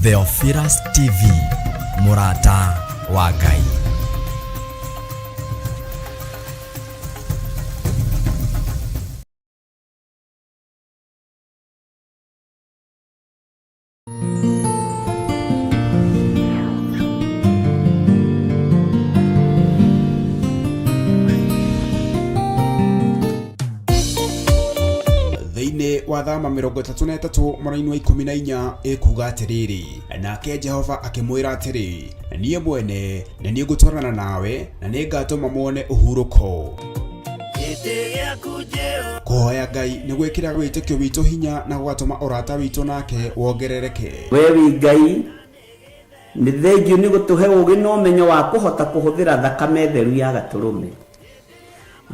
Theophilus TV, Murata wa Ngai. wa thama 33 mwaraini wa 14 ikuga atiriri, nake Jehova akimwira atiri, niĩ mwene na niĩ ngũtwarana nawe na nĩ ngatũma muone ũhurũko. Kũhoya Ngai nĩ gwĩkĩra wĩtĩkio witũ hinya na gwatũma ũrata witũ nake wongerereke. We wi Ngai nĩ thengiũ nĩ gũtũhe ũũgĩ na ũmenyo wa kũhota kũhũthĩra thakame theru ya Gatũrũme,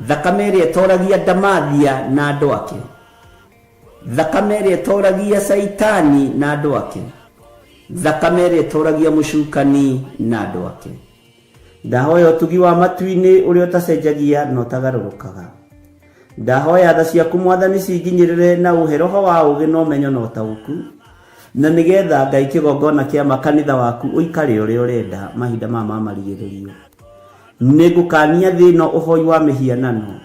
thakame ĩrĩa ĩtoragia ndamathia na andũ ake, thakame ĩrĩa ĩtoragia Saitani na andũ ake, thakame ĩrĩa ĩtoragia mũcukani na andũ ake. Ndahoya ũtugi wa matu-inĩ ũrĩa ũtacenjagia na ũtagarũrũkaga. Ndahoya tha ciaku Mwathani cinginyĩrĩre na ũhe roho wa ũũgĩ na ũmenyo na ũtaũku, na nĩgetha Ngai kĩgongona kĩa makanitha waku ũikare ũrĩa ũrenda mahinda ma marigĩrĩrio. Nĩngũkania thĩno ũhoi wa mĩhianano,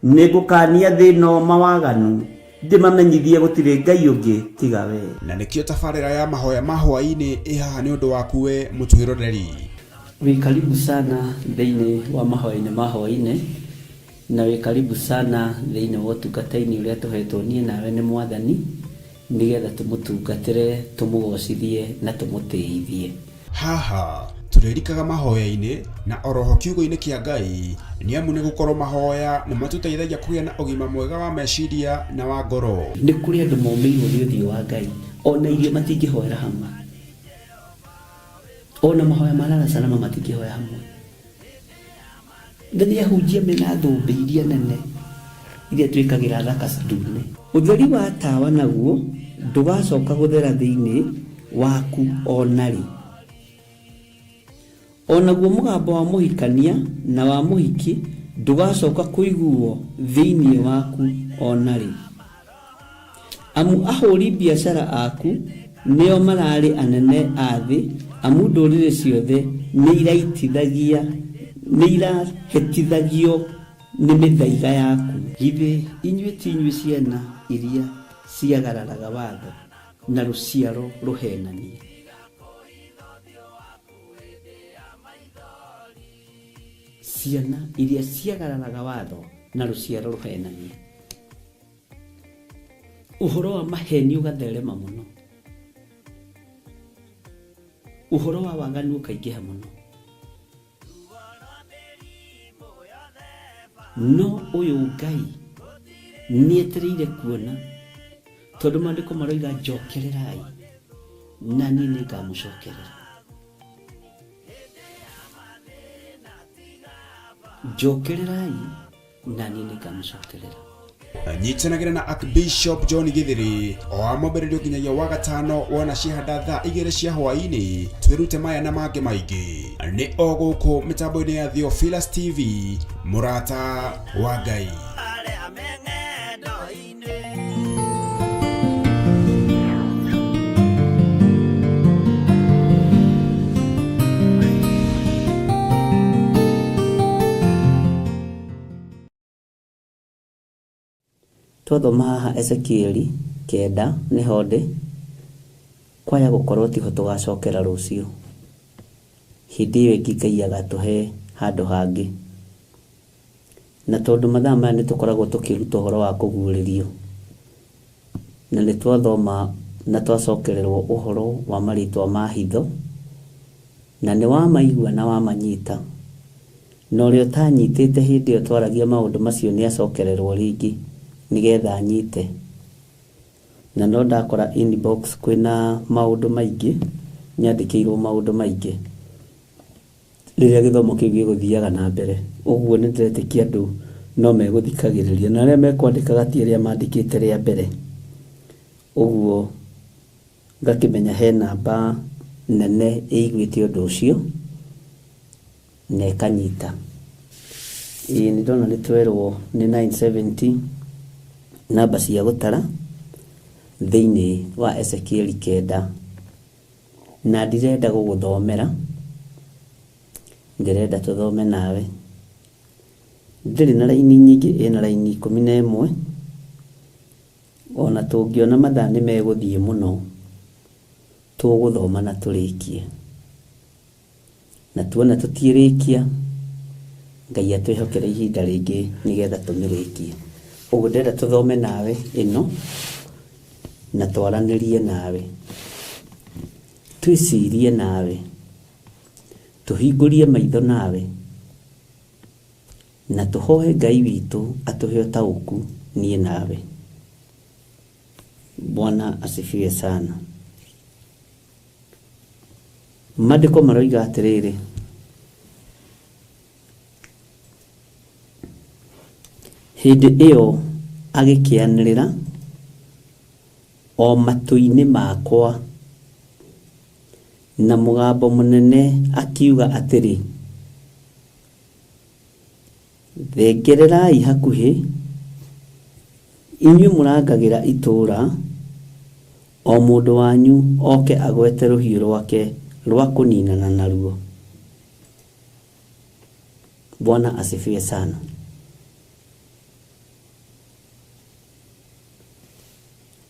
nĩngũkania thĩno mawaganu, ndĩmamenyithie gũtirĩ Ngai ũngĩ tiga we. Na nĩkĩo tabarĩra ya mahoya ma hwaĩ-inĩ ĩhaha nĩ ũndũ waku we mũtwĩroreri. Wĩ karibu sana thĩinĩ wa mahoya-inĩ ma hwaĩ-inĩ, na wĩ karibu sana thĩinĩ wa ũtungata-inĩ ũrĩa tũhetwo niĩ nawe nĩ Mwathani, nĩgetha tũmũtungatĩre, tũmũgocithie na tũmũtĩithie. Haha tũrĩrikaga mahoya-inĩ na oroho kiugo-inĩ kĩa Ngai, nĩ amu nĩ gũkorwo mahoya nĩ matũteithagia kũgĩa na ũgima mwega wa meciria na wa ngoro. Nĩ kũrĩ andũ momĩirwo nĩ ũthiũ wa Ngai, ona irio matingĩhoera hamwe, ona mahoya marara salama matingĩhoya hamwe. Nĩ ahunjia mena thũmbĩ iria nene iria twĩkagĩra thaka ndune. Ũtheri wa tawa naguo ndũgacoka gũthera thĩinĩ waku onarĩ. Onaguo mũgambo wa mũhikania na wa mũhiki ndũgacoka kũiguo thĩinĩ waku onarĩ. Amu ahũri biacara aku nĩo mararĩ anene a thĩ, amu ndũrĩrĩ ciothe nĩ irahĩtithagio nĩ mĩthaiga yaku. Githĩ inyuĩ ti inyuĩ ciana iria ciagararaga watho na rũciaro rũhenanie? Ciana iria ciagararaga watho na rũciaro rũhenanie. Ũhoro wa maheni ũgatherema mũno, ũhoro wa waganu ũkaingĩha mũno. No ũyũ Ngai nĩetereire kuona, tondũ maandĩko maroiga njokererai na niĩ nĩngamũcokerera. Njokererai na niĩ nĩngamũcokerera. Nyitanagĩra na Archbishop John Githiri o amwambĩrĩrio nginyagia wa gatano wona ciahanda thaa 2 cia hwaĩ-inĩ. Twĩrute maya na mangĩ maingĩ nĩ o gũkũ mĩtambo-inĩ ya Theophilus TV, Murata wa Ngai. Twathoma haha Ezekieli 9 nĩ honde kwaya gũkorwo tiho tũgacokera rũciũ. Hĩndĩ ĩyo ĩngĩ Ngai agatũhe handũ hangĩ, na tondũ mathaa maya nĩ tũkoragwo tũkĩruta ũhoro wa kũguũrĩrio, na nĩ twathoma na twacokererwo ũhoro wa marĩtwa ma hitho, na nĩ wamaigua na wamanyita, na ũrĩa ũtanyitĩte hĩndĩ ĩyo twaragia maũndũ macio nĩ acokererwo rĩngĩ nĩgetha anyite. Na no ndakora inbox kwĩna maũndũ maingĩ, nyandĩkĩirwo maũndũ maingĩ rĩrĩa gĩthomo kĩu gĩgũthiaga na mbere. Ũguo nĩ ndĩretĩkia andũ no megũthikagĩrĩria, na arĩa mekwandĩkaga ti arĩa mandĩkĩte rĩa mbere. Ũguo ngakĩmenya he namba nene ĩiguĩte ũndũ ũcio na ĩkanyita. Nĩ ndona nĩ twerwo nĩ 970 namba cia gũtara thĩinĩ wa Ezekiel 9, na ndirenda gũgũthomera, ndĩrenda tũthome nawe. Ndĩrĩ na raini nyingĩ, ĩna raini 11, ona tũngĩona mathaa nĩ megũthiĩ mũno, tũgũthoma na tũrĩkie, na tuona tũtiĩrĩkia, Ngai atwĩhokere ihinda rĩngĩ nĩgetha tũmĩrĩkie. Ũguo ndĩrenda tũthome nawe ĩno na twaranĩrie nawe, twĩcirie nawe, tũhingũrie maitho nawe, na tũhoe Ngai witũ atũhe ũtaũku niĩ nawe. Bwana asifiwe sana. Maandĩko maroiga atĩrĩrĩ, hĩndĩ ĩyo agĩkĩanĩrĩra o matũ-inĩ makwa na mũgambo mũnene akiuga atĩrĩ, thengererai hakuhĩ, inyuĩ mũrangagĩra itũũra, o mũndũ wanyu oke agwete rũhiũ rwake rwa kũninana naruo. Bwana asifiwe sana.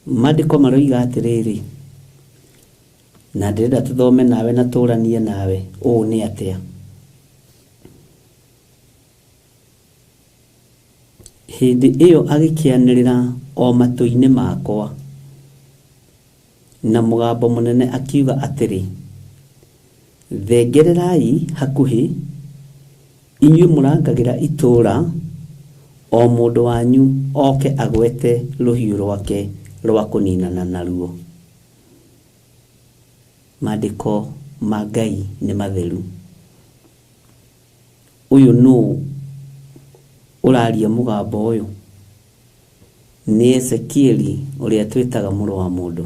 Maandĩko maroiga atĩrĩrĩ, na ndĩrenda tũthome nawe na tũranie nawe, ũũ nĩ atĩa? Hĩndĩ ĩyo agĩkĩanĩrĩra o matũ-inĩ makwa na mũgambo mũnene akiuga atĩrĩ, thengererai hakuhĩ, inyuĩ mũrangagĩra itũũra, o mũndũ wanyu oke agwete rũhiũ rwake rwa kũninana naruo. Maandĩko ma Ngai nĩ matheru. Ũyũ nũ ũraria mũgambo ũyũ? Nĩ Ezekiel ũrĩa twĩtaga mũrũ wa mũndũ.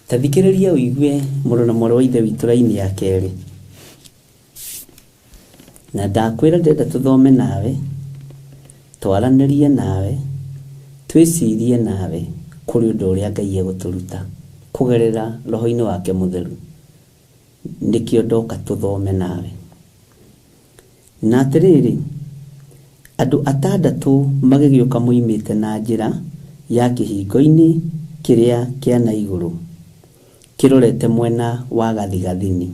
Tathikĩrĩria ũigue mũrũ na mwarĩ wa ithe witũ raini ya kerĩ. Na ndakwĩra ndĩrenda tũthome nawe, twaranĩrie nawe, twĩcirie nawe kũrĩ ũndũ ũrĩa Ngai egũtũruta kũgerera roho-inĩ wake mũtheru. Nĩkĩo ndoka tũthome nawe. Na atĩrĩrĩ, andũ 6 magĩgĩũka moimĩte na njĩra ya kĩhingo-inĩ kĩrĩa kĩa na igũrũ, kĩrorete mwena wa gathigathini,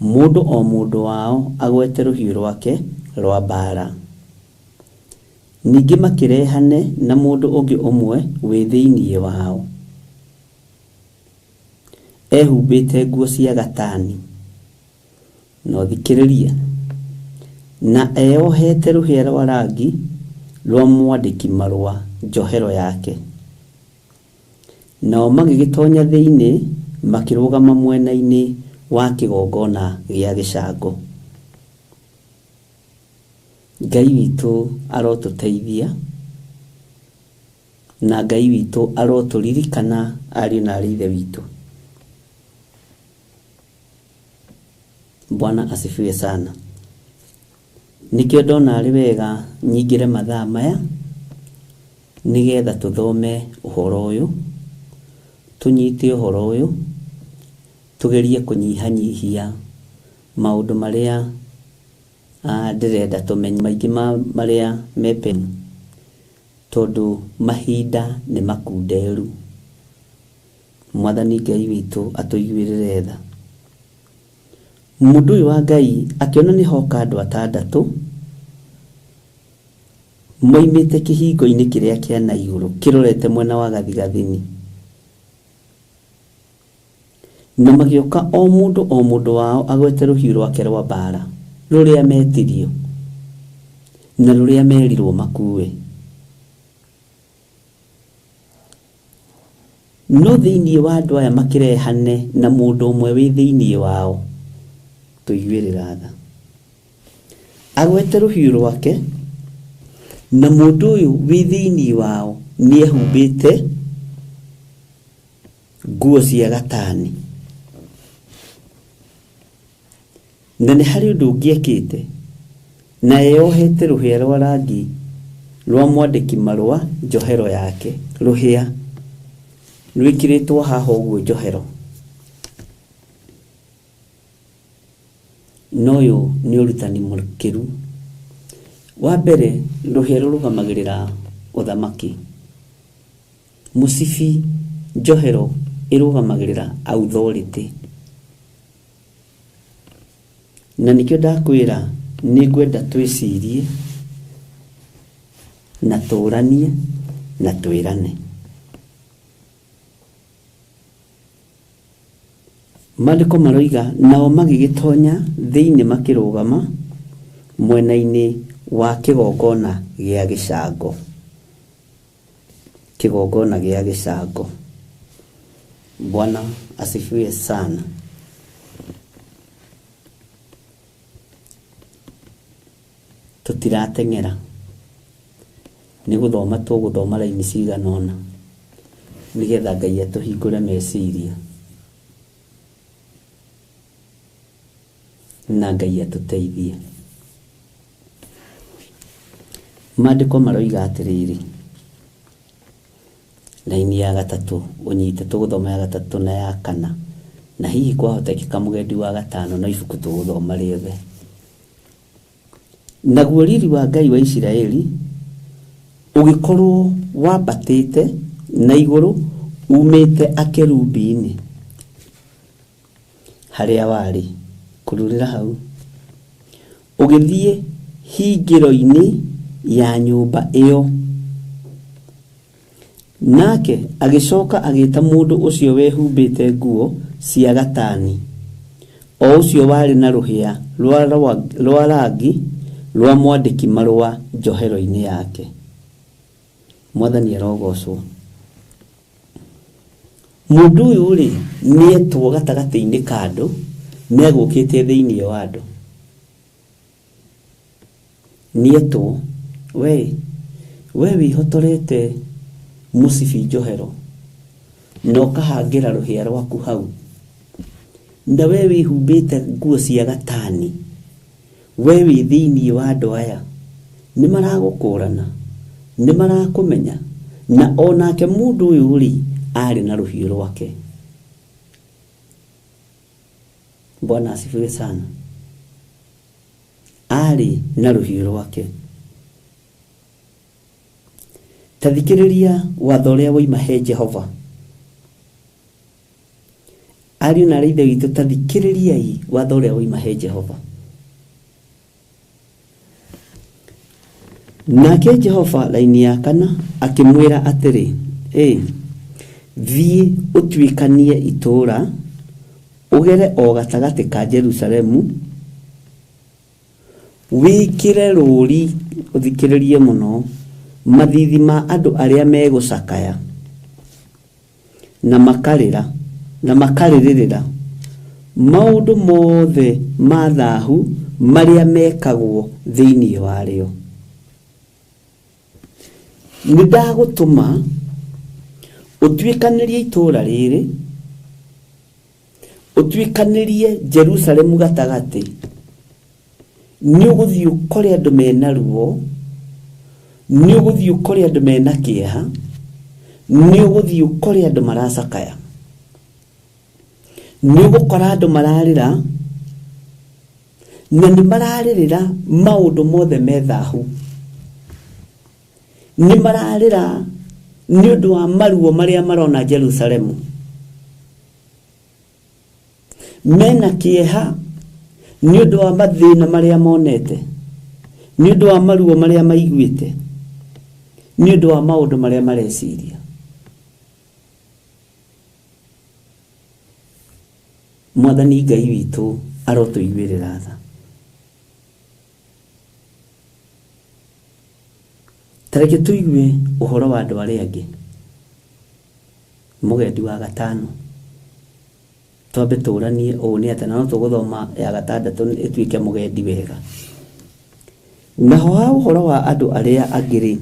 mũndũ o mũndũ wao agwete rũhiũ rwake rwa mbaara. Ningĩ makĩrehane na mũndũ ũngĩ ũmwe wĩ thĩinĩ wao, ehumbĩte nguo cia gatani, no thikĩrĩria, na eyohete rũhĩa rwa rangi rwa mwandĩki marũa njohero yake. Nao magĩgĩtonya thĩinĩ, makĩrũgama mwena-inĩ wa kĩgongona gĩa gĩcango. Ngai witũ arotũteithia, na Ngai witũ arotũririkana ariũ na aarĩ ithe witũ. Bwana asifiwe sana. Nĩkĩo ndona arĩ wega nyingĩre mathaa maya nĩgetha tũthome ũhoro ũyũ, tũnyite ũhoro ũyũ, tũgerie kũnyihanyihia maũndũ marĩa ndĩrenda tũmenye, maingĩ marĩa mepeni, tondũ mahinda nĩ makunderu. Mwathani Ngai witũ atũiguĩrĩre tha. Mũndũ ũyũ wa Ngai akĩona nĩ hoka andũ 6 moimĩte kĩhingo-inĩ kĩrĩa kĩa na igũrũ, kĩrorete mwena wa gathigathini, na magĩũka o mũndũ wao agwete rũhiũ rwake rwa mbaara, rũrĩa metirio na rũrĩa merirwo makue. no thiini wa andu aya makirehane na mundu umwe wi thiini wao tuiguirira tha agwete ruhiu rwake na mundu uyu wi thiini wao niehumbite nguo cia gatani na nĩ harĩ ũndũ ũngĩ ekĩte na eyohete rũhĩa rwa rangi rwa mwandĩki marũa njohero yake rũhĩa rwĩkĩrĩtwo haha ũguo njohero no ũyũ nĩ ũrutani mũkĩru wa mbere rũhĩa rũrũgamagĩrĩra ũthamaki mũcibi njohero ĩrũgamagĩrĩra authority na nikio ndakwĩra nĩ ngwenda twĩcirie na tũranie na twĩrane maandĩko maroiga nao magĩgĩtonya thĩinĩ makĩrũgama mwena-inĩ wa kĩgongona gĩa gĩcango Bwana asifiwe sana. Tutirateng'era nĩ gũthoma tũgũthoma raini cigana ũna nĩgetha Ngai atũhingũre meciria na Ngai atũteithie. Maandĩko maroiga atĩrĩrĩ raini ya gatatũ ũnyite tũgũthoma ya gatatũ na ya kana na hihi kwahotekeka mũgendi wa gatano na ibuku tũgũthoma rĩothe. Naguo riri wa Ngai wa Isiraeli ũgĩkorwo wambatĩte na igũrũ umĩte akerubi-inĩ harĩa warĩ kũrũrĩra hau ũgĩthiĩ hingĩro-inĩ ya nyũmba ĩyo nake agĩcoka agĩta mũndũ ũcio wehumbĩte nguo cia gatani o ũcio warĩ na rũhĩa rwa rangi rwa mwandĩki marũa njohero-inĩ yake. Mwathani arogocwo. Mũndũ ũyũ rĩ nĩetwo gatagatĩ-inĩ ka andũ negũkĩte thĩinĩ wa andũ nĩetwo we wĩhotorete mũcibi njohero na ũkahangĩra rũhĩa rwaku hau na we wĩhumbĩte nguo cia gatani we wĩ thĩinĩ wa andũ aya nĩ maragũkũrana nĩ marakũmenya na onake mũndũ ũyũ rĩ arĩ na rũhiũ rwake. Bwana asifiwe sana. Arĩ na rũhiũ rwake. Tathikĩrĩria watho ũrĩa woima he Jehova. Ariũ na aithe witũ tathikĩrĩriai watho ũrĩa woima he Jehova. Nake Jehova raini ya kana akĩmwĩra atĩrĩ thiĩ ũtuĩkanie itũũra ũgere o gatagatĩ ka Jerusalemu wĩkĩre rũũri ũthikĩrĩrie mũno mathithi ma andũ arĩa megũcakaya na makarĩrĩra maũndũ mothe ma thaahu marĩa mekagwo thĩinĩ warĩo. Nĩndagũtũma ũtuĩkanĩrie itũũra rĩrĩ ũtuĩkanĩrie Jerusalemu gatagatĩ nĩ ũgũthiĩ ũkore andũ mena ruo nĩ ũgũthiĩ ũkore andũ mena kĩeha nĩ ũgũthiĩ ũkore andũ maracakaya nĩ ũgũkora andũ mararĩra na nĩ mararĩrĩra maũndũ mothe me thaahu nĩ mararĩra nĩ ũndũ wa maruo marĩa marona Jerusalemu mena kĩeha nĩ ũndũ wa mathĩna marĩa monete nĩ ũndũ wa maruo marĩa maiguĩte nĩ ũndũ wa maũndũ marĩa mareciria. Mwathani Ngai witũ arotũiguĩrĩra tha. Tareke tuigue ũhoro wa andũ arĩa angĩ mugendi wa gatano twambe turanie o ni atana no tuguthoma ya gatandatu ituike mugendi wega na ho uhoro wa andu aria angiri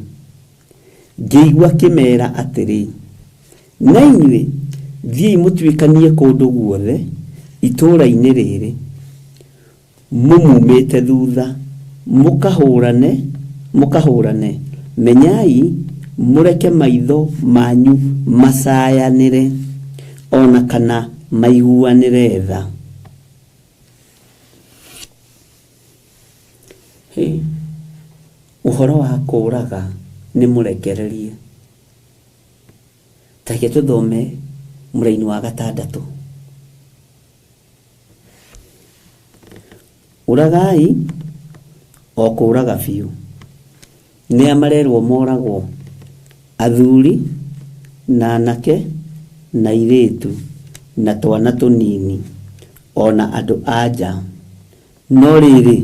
ngeigua kimera atiri na inyuĩ thiĩ mũtuĩkanie kũndũ guothe itũũra-inĩ rĩrĩ mũmumĩte thutha mũkahũrane menyai mũreke maitho manyu macayanĩre ona kana maiguanĩre tha. Ũhoro wa kũũraga nĩ mũrekererie. Tareke tũthome mũraini wa gatandatu. Ũragai o kũũraga biũ. Nĩ amarerwo moragwo athuri na anake na airĩtu na twana tũnini ona andũ anja. No rĩrĩ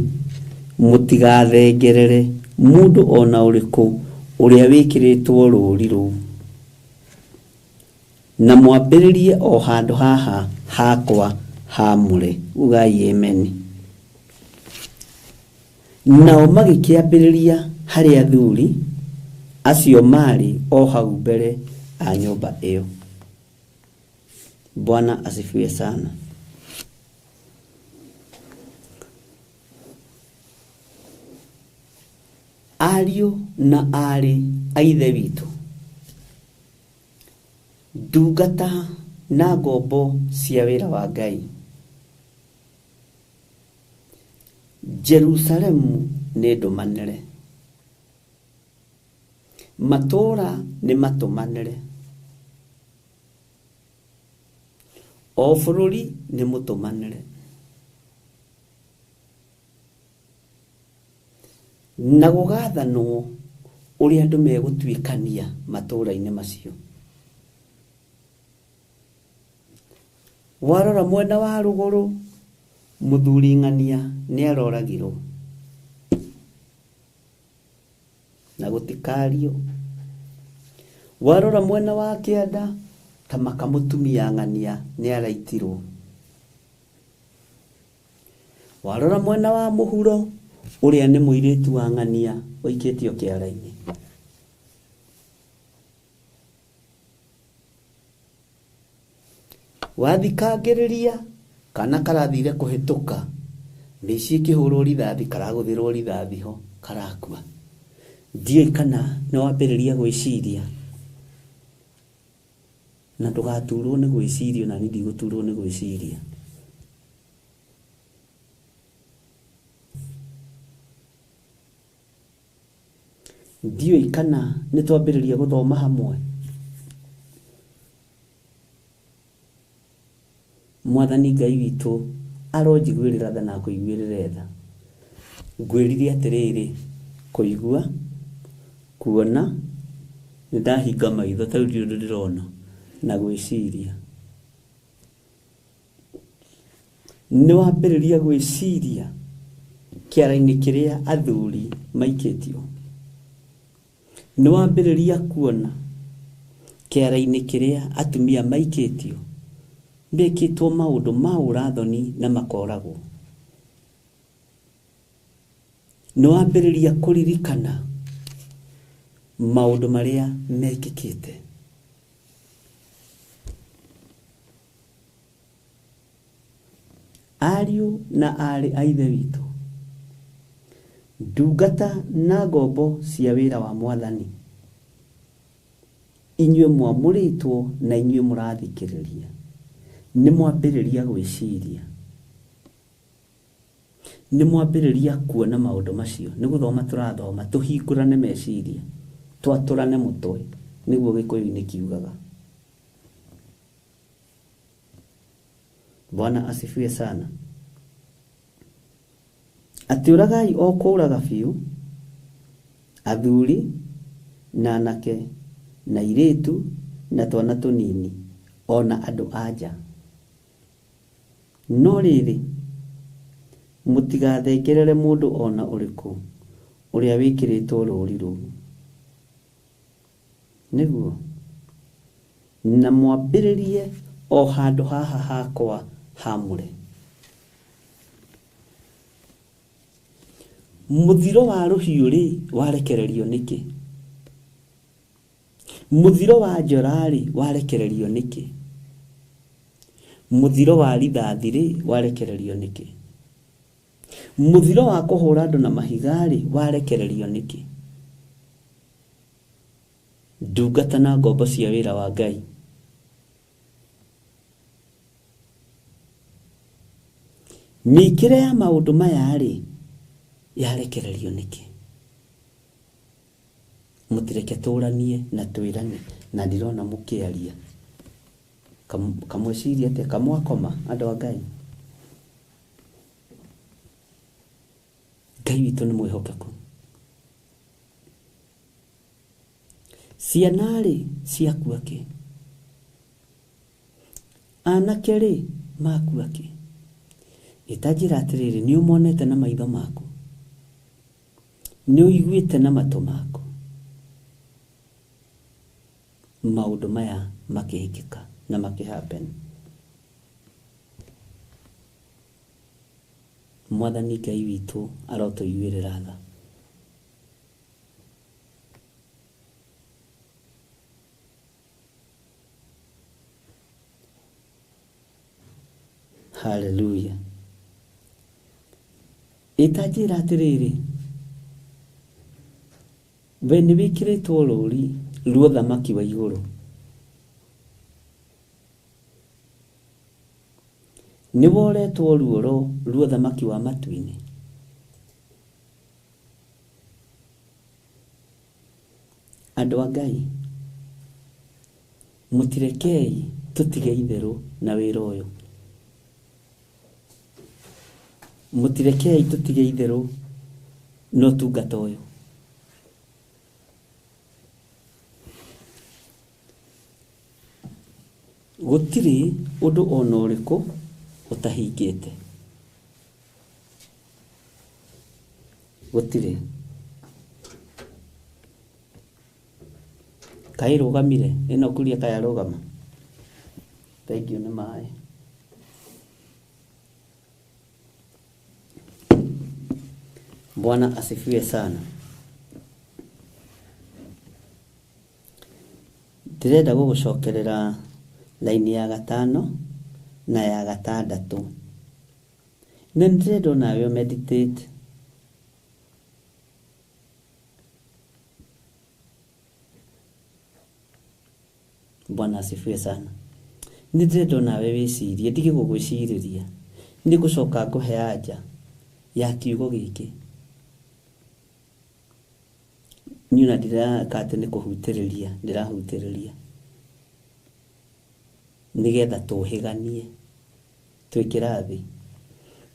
mũtigathengerere mũndũ ona ũrĩkũ ũrĩa wĩkĩrĩtwo rũũri rũu. Na mwambĩrĩrie o handũ haha hakwa hamũre. Ugai amen. Nao magĩkĩambĩrĩria harĩ athuri acio marĩ o hau mbere a nyũmba ĩyo. Bwana asifiwe sana. Ariũ na arĩ a ithe witũ, ndungata na ngombo cia wĩra wa Ngai, Jerusalemu nĩ ndũmanĩre, matũũra nĩ matũmanĩre, o bũrũri nĩ mũtũmanĩre, na gũgathanwo ũrĩa andũ megũtuĩkania matũũra-inĩ macio. Warora mwena wa rũgũrũ, mũthuri ng'ania nĩ aroragirwo na gũtikario. Warora mwena wa kĩanda, Kamaka mũtumia ng'ania nĩ araitirwo. Warora mwena wa mũhuro, ũrĩa nĩ mũirĩtu wa ng'ania ũikĩtio kĩara-inĩ. Wathikangĩrĩria kana karathire kũhĩtũka, mĩici kĩhũrwo rithathi, karagũthĩrwo rithathi ho, karakua. Ndiũĩ kana nĩ wambĩrĩria gwĩciria, na ndũgaturwo nĩ gwĩciria, na niĩ ndigũturwo nĩ gwĩciria. Ndiũĩ kana nĩ twambĩrĩria gũthoma hamwe. Mwathani Ngai witũ aronjiguĩrĩra tha na kũiguĩrĩra tha. Ngwĩrire atĩrĩrĩ, kũigua, kuona, nĩ ndahinga maitho ta rĩu ũndũ ndĩrona, na gwĩciria. Nĩ wambĩrĩria gwĩciria kĩara-inĩ kĩrĩa athuri maikĩtio. Nĩ wambĩrĩria kuona kĩara-inĩ kĩrĩa atumia maikĩtio, mekĩtwo maũndũ ma ũrathoni na makoragwo. Nĩ wambĩrĩria kũririkana maũndũ marĩa mekĩkĩte. Ariũ na arĩ a ithe witũ, ndungata na ngombo cia wĩra wa Mwathani, inyuĩ mwamũrĩtwo na inyuĩ mũrathikĩrĩria, nĩ mwambĩrĩria gwĩciria, nĩ mwambĩrĩria kuona maũndũ macio. Nĩ gũthoma tũrathoma, tũhingũrane meciria, twatũrane mũtwe, nĩguo Gĩkũyũ-inĩ kiugaga. Bwana asifiwe sana. Atiũragai o kũũraga biũ, athuri na anake na airĩtu na twana tũnini ona andũ anja. No rĩrĩ mũtigathengerere mũndũ ona ũrĩkũ ũrĩa wĩkĩrĩtwo rũũri rũu. Nĩguo na mwambĩrĩrie o handũ haha hakwa hamũre. Mũthiro wa rũhiũ rĩ warekererio nĩkĩ? Mũthiro wa njora rĩ warekererio nĩkĩ? Mũthiro wa rithathi rĩ warekererio nĩkĩ? Mũthiro wa kũhũra andũ na mahiga rĩ warekererio nĩkĩ? Ndungata na ngombo cia wĩra wa Ngai. Mĩkĩre ya maũndũ maya rĩ yarekererio nĩkĩ? Mũtireke tũranie na twĩrane, na ndirona mũkĩaria. Kamwĩciria atĩa, kamwakoma andũ a Ngai? Ngai witũ nĩ mwĩhokeku. Ciana rĩ ciakua kĩ? Anake rĩ makua kĩ? Itanjĩra atĩrĩrĩ, nĩ ũmonete na maitho maku? Nĩ ũiguĩte na matũ maku maũndũ maya makĩhĩkĩka na makĩhappen? Mwathani Ngai witũ arotũiguĩrĩra tha. Hallelujah. Itanjĩra atĩrĩrĩ, we nĩ wĩkĩrĩtwo rũũri rwa ũthamaki wa igũrũ. Nĩ woretwo ruoro rwa ũthamaki wa matu-inĩ. Andũ a Ngai, mũtirekei tũtige itherũ na wĩra ũyũ. Mũtirekei tũtige itherũ na ũtungata ũyũ. Gũtirĩ ũndũ ona ũrĩkũ ũtahingĩte. Gũtirĩ. Kaĩ rũgamire? Ĩno kuria kaya rũgama. Thank you nĩ maĩ. Bwana asifiwe sana. Ndĩrenda gũgũcokerera laini ya 5 na ya 6. Na ndĩrenda nawe meditate Bwana asifiwe sana. Ndĩrenda nawe wĩcirie, ndige gũgwĩcirĩria. Nĩ gũcoka ngũhe anja ya kiugo gĩkĩ. Niuna ndiraka atĩ nĩ kũhutĩrĩria, ndirahutĩrĩria. Nigetha tũhĩganie twĩkĩrathi.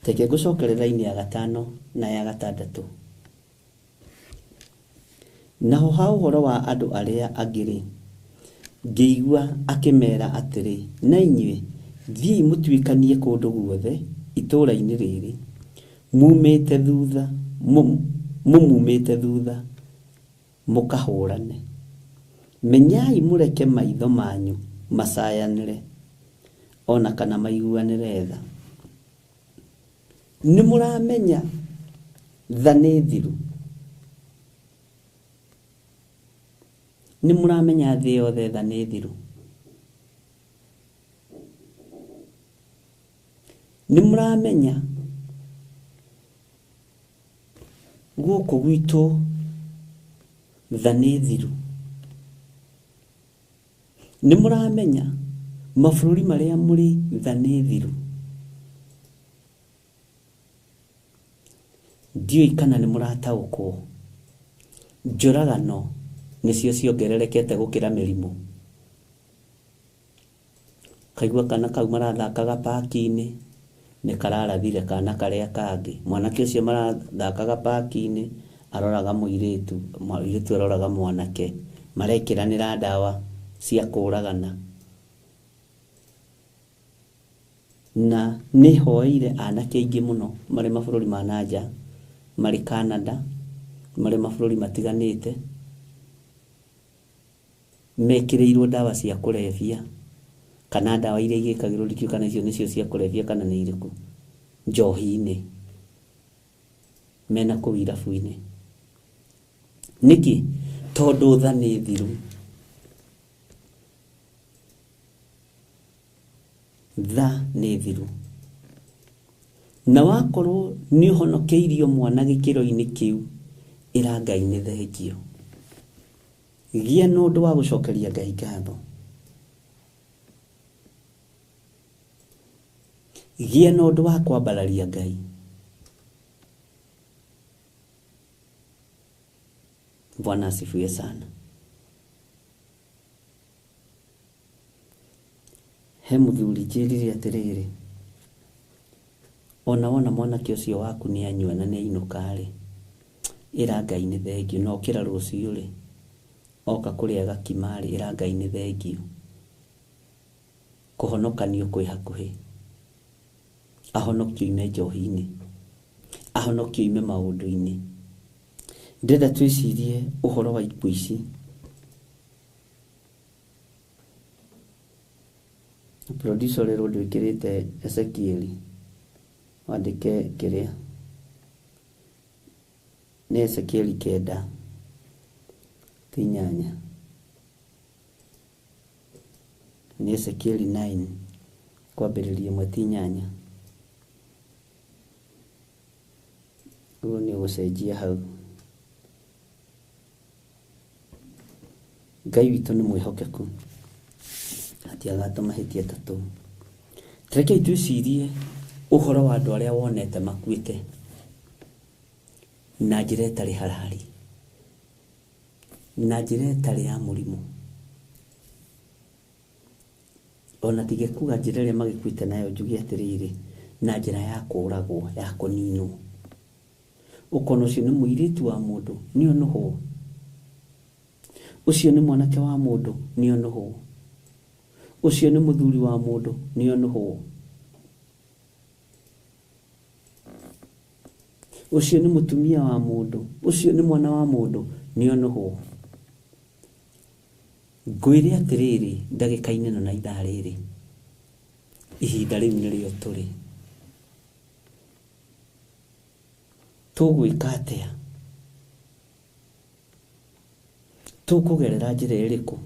Teke ngũcokerera laini ya 5 na ya 6. Naho ha ũhoro wa andũ arĩa angĩ ngĩigua akĩmera atĩrĩ, na inyuĩ thiĩ mũtuĩkanie kũndũ guothe itũũra-inĩ rĩrĩ, mumĩte thutha mũkahũrane. Menyai mũreke maitho manyu macayanĩre, ona kana maiguanĩre tha. Nĩ mũramenya tha nĩ thiru. Nĩ mũramenya thĩ yothe tha nĩ thiru. Nĩ mũramenya gũkũ gwitũ tha nĩ thiru. Nĩ mũramenya mabũrũri marĩa mũrĩ tha nĩ thiru. Ndiũĩ kana nĩ mũrataũkwo. Njũragano nĩcio ciongererekete gũkĩra mĩrimũ. Kaigua kana kau marathakaga paki-inĩ nĩ kararathire kana karĩa kangĩ. Mwanake ũcio marathakaga paki-inĩ aroraga mũirĩtu aroraga mwanake. Marekĩranĩra ndawa cia kũragana. Na nĩ hoeire anake aingĩ mũno marĩ mabũrũri ma nanja, marĩ Canada, marĩ mabũrũri matiganĩte, mekireirwo ndawa cia kulevya kana ndawa iria igikagirwo rikio kana icio nicio cia kulevya kana nĩ iriku njohi-inĩ mena kũu irabu-inĩ. Niki tondu tha nĩ thiru. Tha nĩ thiru. Na wakorwo nĩ ũhonokeirio mwana gĩkĩro-inĩ kĩu, ĩra Ngai nĩ thengio. Gĩa na ũndũ wa gũcokeria Ngai ngatho. Gĩa na ũndũ wa kwambararia Ngai. Bwana asifiwe sana. He mũthuri njĩrire atĩrĩrĩ, ona wona mwanake ũcio waku nĩ anyua na nĩ ainũka-rĩ, ĩra Ngai nĩ thengio. No kĩra rũciũ-rĩ, oka kũrĩa gakima-rĩ, ĩra Ngai nĩ thengio. Kũhonokanio kwĩ hakuhĩ. Ahonokio ime njohi-inĩ, ahonokio ime maũndũ-inĩ. Ndĩrenda twĩcirie ũhoro wa ikuũ ici. Producer rero ndwĩkĩrĩte Ezekieli, wandĩke kĩrĩa nĩ Ezekieli 9:8, nĩ Ezekieli 9 kwambĩrĩria 1:8. Ũguo nĩ gũcenjia hau. Ngai witũ nĩ mwĩhokeku, atiagatũma mahĩtia ta tũu. Rekei twĩcirie ũhoro wa andũ arĩa wonete makuĩte na njĩra ĩtarĩ halali, na njĩra ĩtarĩ ya mũrimũ. Ona tige kuga njĩra ĩrĩa magĩkuĩte nayo, njuge atĩrĩrĩ, na njĩra ya kũragwo, ya kũninwo. Ũkona ũcio nĩ mũirĩtu wa mũndũ, nĩ onohwo. Ucio nĩ mwanake wa mũndũ, nĩ onohwo. Ucio nĩ mũthuri wa mũndũ, nĩ onohwo. Ucio nĩ mũtumia wa mũndũ, ucio nĩ mwana wa mũndũ, nĩ onohwo. Ngwĩre atĩrĩrĩ, ndagĩka-inĩ ĩno na ithaa rĩrĩ, ihinda rĩu nĩrĩo tũrĩ. Tũgwĩka atĩa? Tũkũgerera njĩra ĩrĩkũ?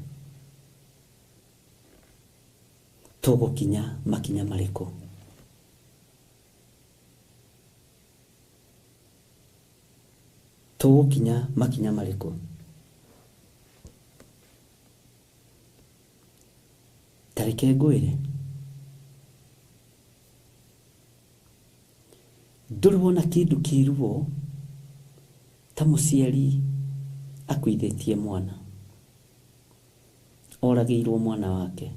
Tũgũkinya makinya marĩkũ? Tũgũkinya makinya marĩkũ? Tareke ngwĩre, ndũrĩ wona kĩndũ kĩruo ta mũciari akuithĩtie mwana, oragĩirwo mwana wake.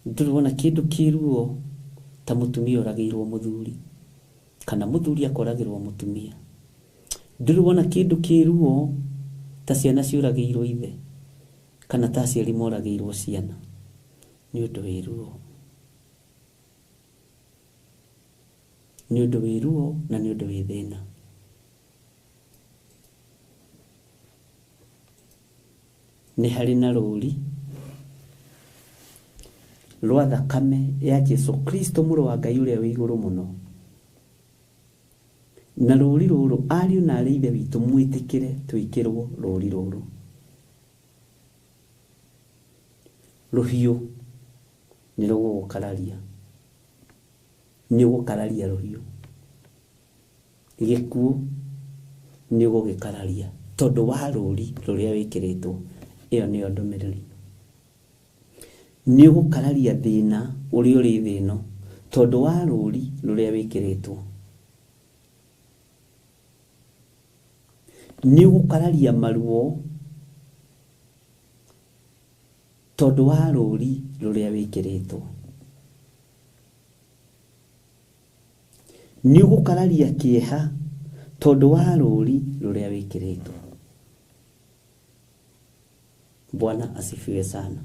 Ndũrĩ wona kĩndũ kĩruo ta mũtumia oragĩirwo mũthuri, kana mũthuri akoragĩrwo mũtumia. Ndũrĩ wona kĩndũ kĩruo ta ciana ciũragĩirwo ithe, kana ta aciari moragĩirwo ciana. Nĩ ũndũ wĩ ruo, nĩ ũndũ wĩ ruo na nĩ ũndũ wĩ thĩna. Nĩ harĩ na rũri rwa thakame ya Jesu Kristo mũrũ wa Ngai ũrĩa wĩ igũrũ mũno. Na rũri rũrũ ariũ na arĩ ithe witũ mwĩtĩkĩre twĩkĩrwo rũri rũrũ. Rũhiũ nĩ rũgũgũkararia, nĩ ũgũkararia rũhiũ. Gĩkuũ nĩ ũgũgĩkararia tondũ wa rũri rũrĩa wĩkĩrĩtwo. Ĩyo nĩyo ndũmĩrĩri. Nĩ ũgũkararia thĩna ũrĩa ũrĩ thĩ ĩno tondũ wa rũri rũrĩa wĩkĩrĩtwo. Nĩ ũgũkararia maruo tondũ wa rũri rũrĩa wĩkĩrĩtwo. Nĩ ũgũkararia kĩeha tondũ wa rũri rũrĩa wĩkĩrĩtwo. Bwana asifiwe sana.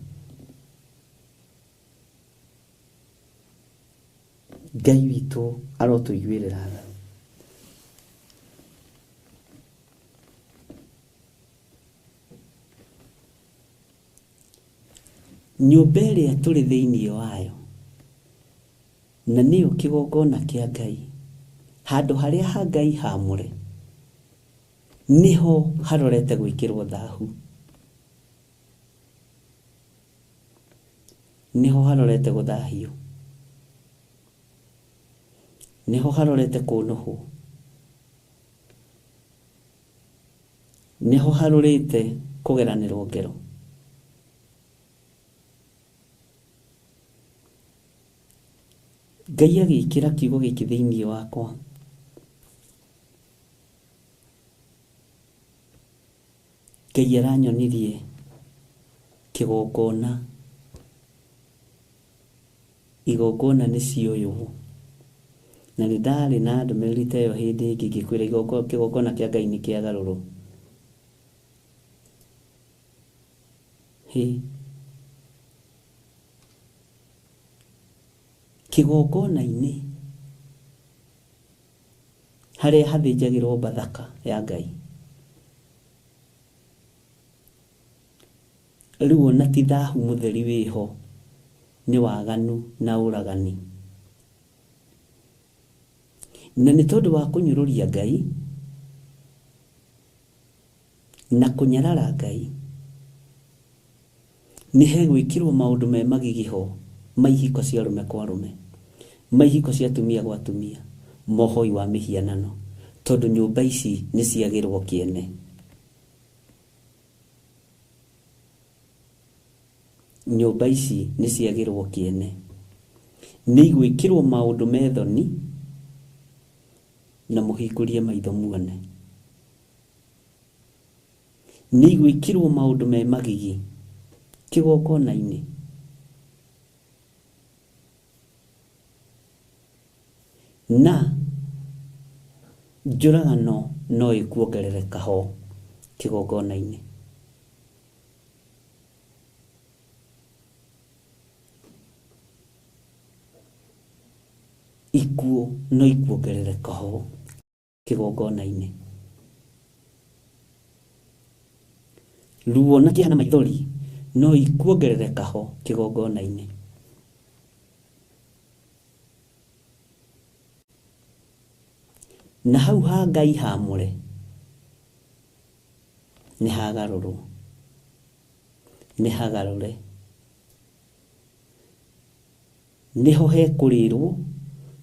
Ngai witũ arotũiguĩrĩra tha. nyũmba ĩrĩa tũrĩ thĩinĩ wayo na nĩyo kĩgongona kĩa Ngai, handũ harĩa ha Ngai haamũre niho harorete gwĩkĩrwo thahu, niho harorete gũthahio, niho harorete kũnũhwo, niho harorete kũgeranĩrwo ngero. Ngai agĩkĩra kiugo gĩkĩ thĩinĩ wakwa, Ngai aranyonirie kĩgongona, igongona nĩ cioywo, na nĩ ndarĩ na ndũmĩrĩri ta ĩyo hĩndĩ ĩngĩ ngĩkwĩra kĩgongona kĩa Ngai nĩ kĩagarũrwo. Kĩgongona-inĩ harĩa hathĩnjagĩrwo Bathaka ya Ngai, rĩu ona ti thahu mũtheri wĩho, nĩ waganu na ũragani. Na nĩ tondũ wa kũnyũrũria Ngai na kũnyarara Ngai, nĩ hegwĩkĩrwo maũndũ me magigi ho, maihiko cia arũme kwa arũme, maihiko cia atumia gwa atumia, mohoi wa mĩhianano, tondũ nyũmba ici nĩ ciagĩrwo kĩene. Nyũmba ici nĩ ciagĩrwo kĩene, nĩ igwĩkĩrwo maũndũ methoni na mũhingũrie maitho muone, nĩ igwĩkĩrwo maũndũ me magigi kĩgongona-inĩ. Na njũragano no ĩkuongerereka ho kĩgongona-inĩ. Ikuũ no ikuongerereka ho kĩgongona-inĩ. Ruo na kĩeha na maithori no ikuongerereka ho kĩgongona-inĩ. Na hau ha Ngai haamũre nĩ hagarũrwo, nĩ hagarũre, niho hekũrĩrwo,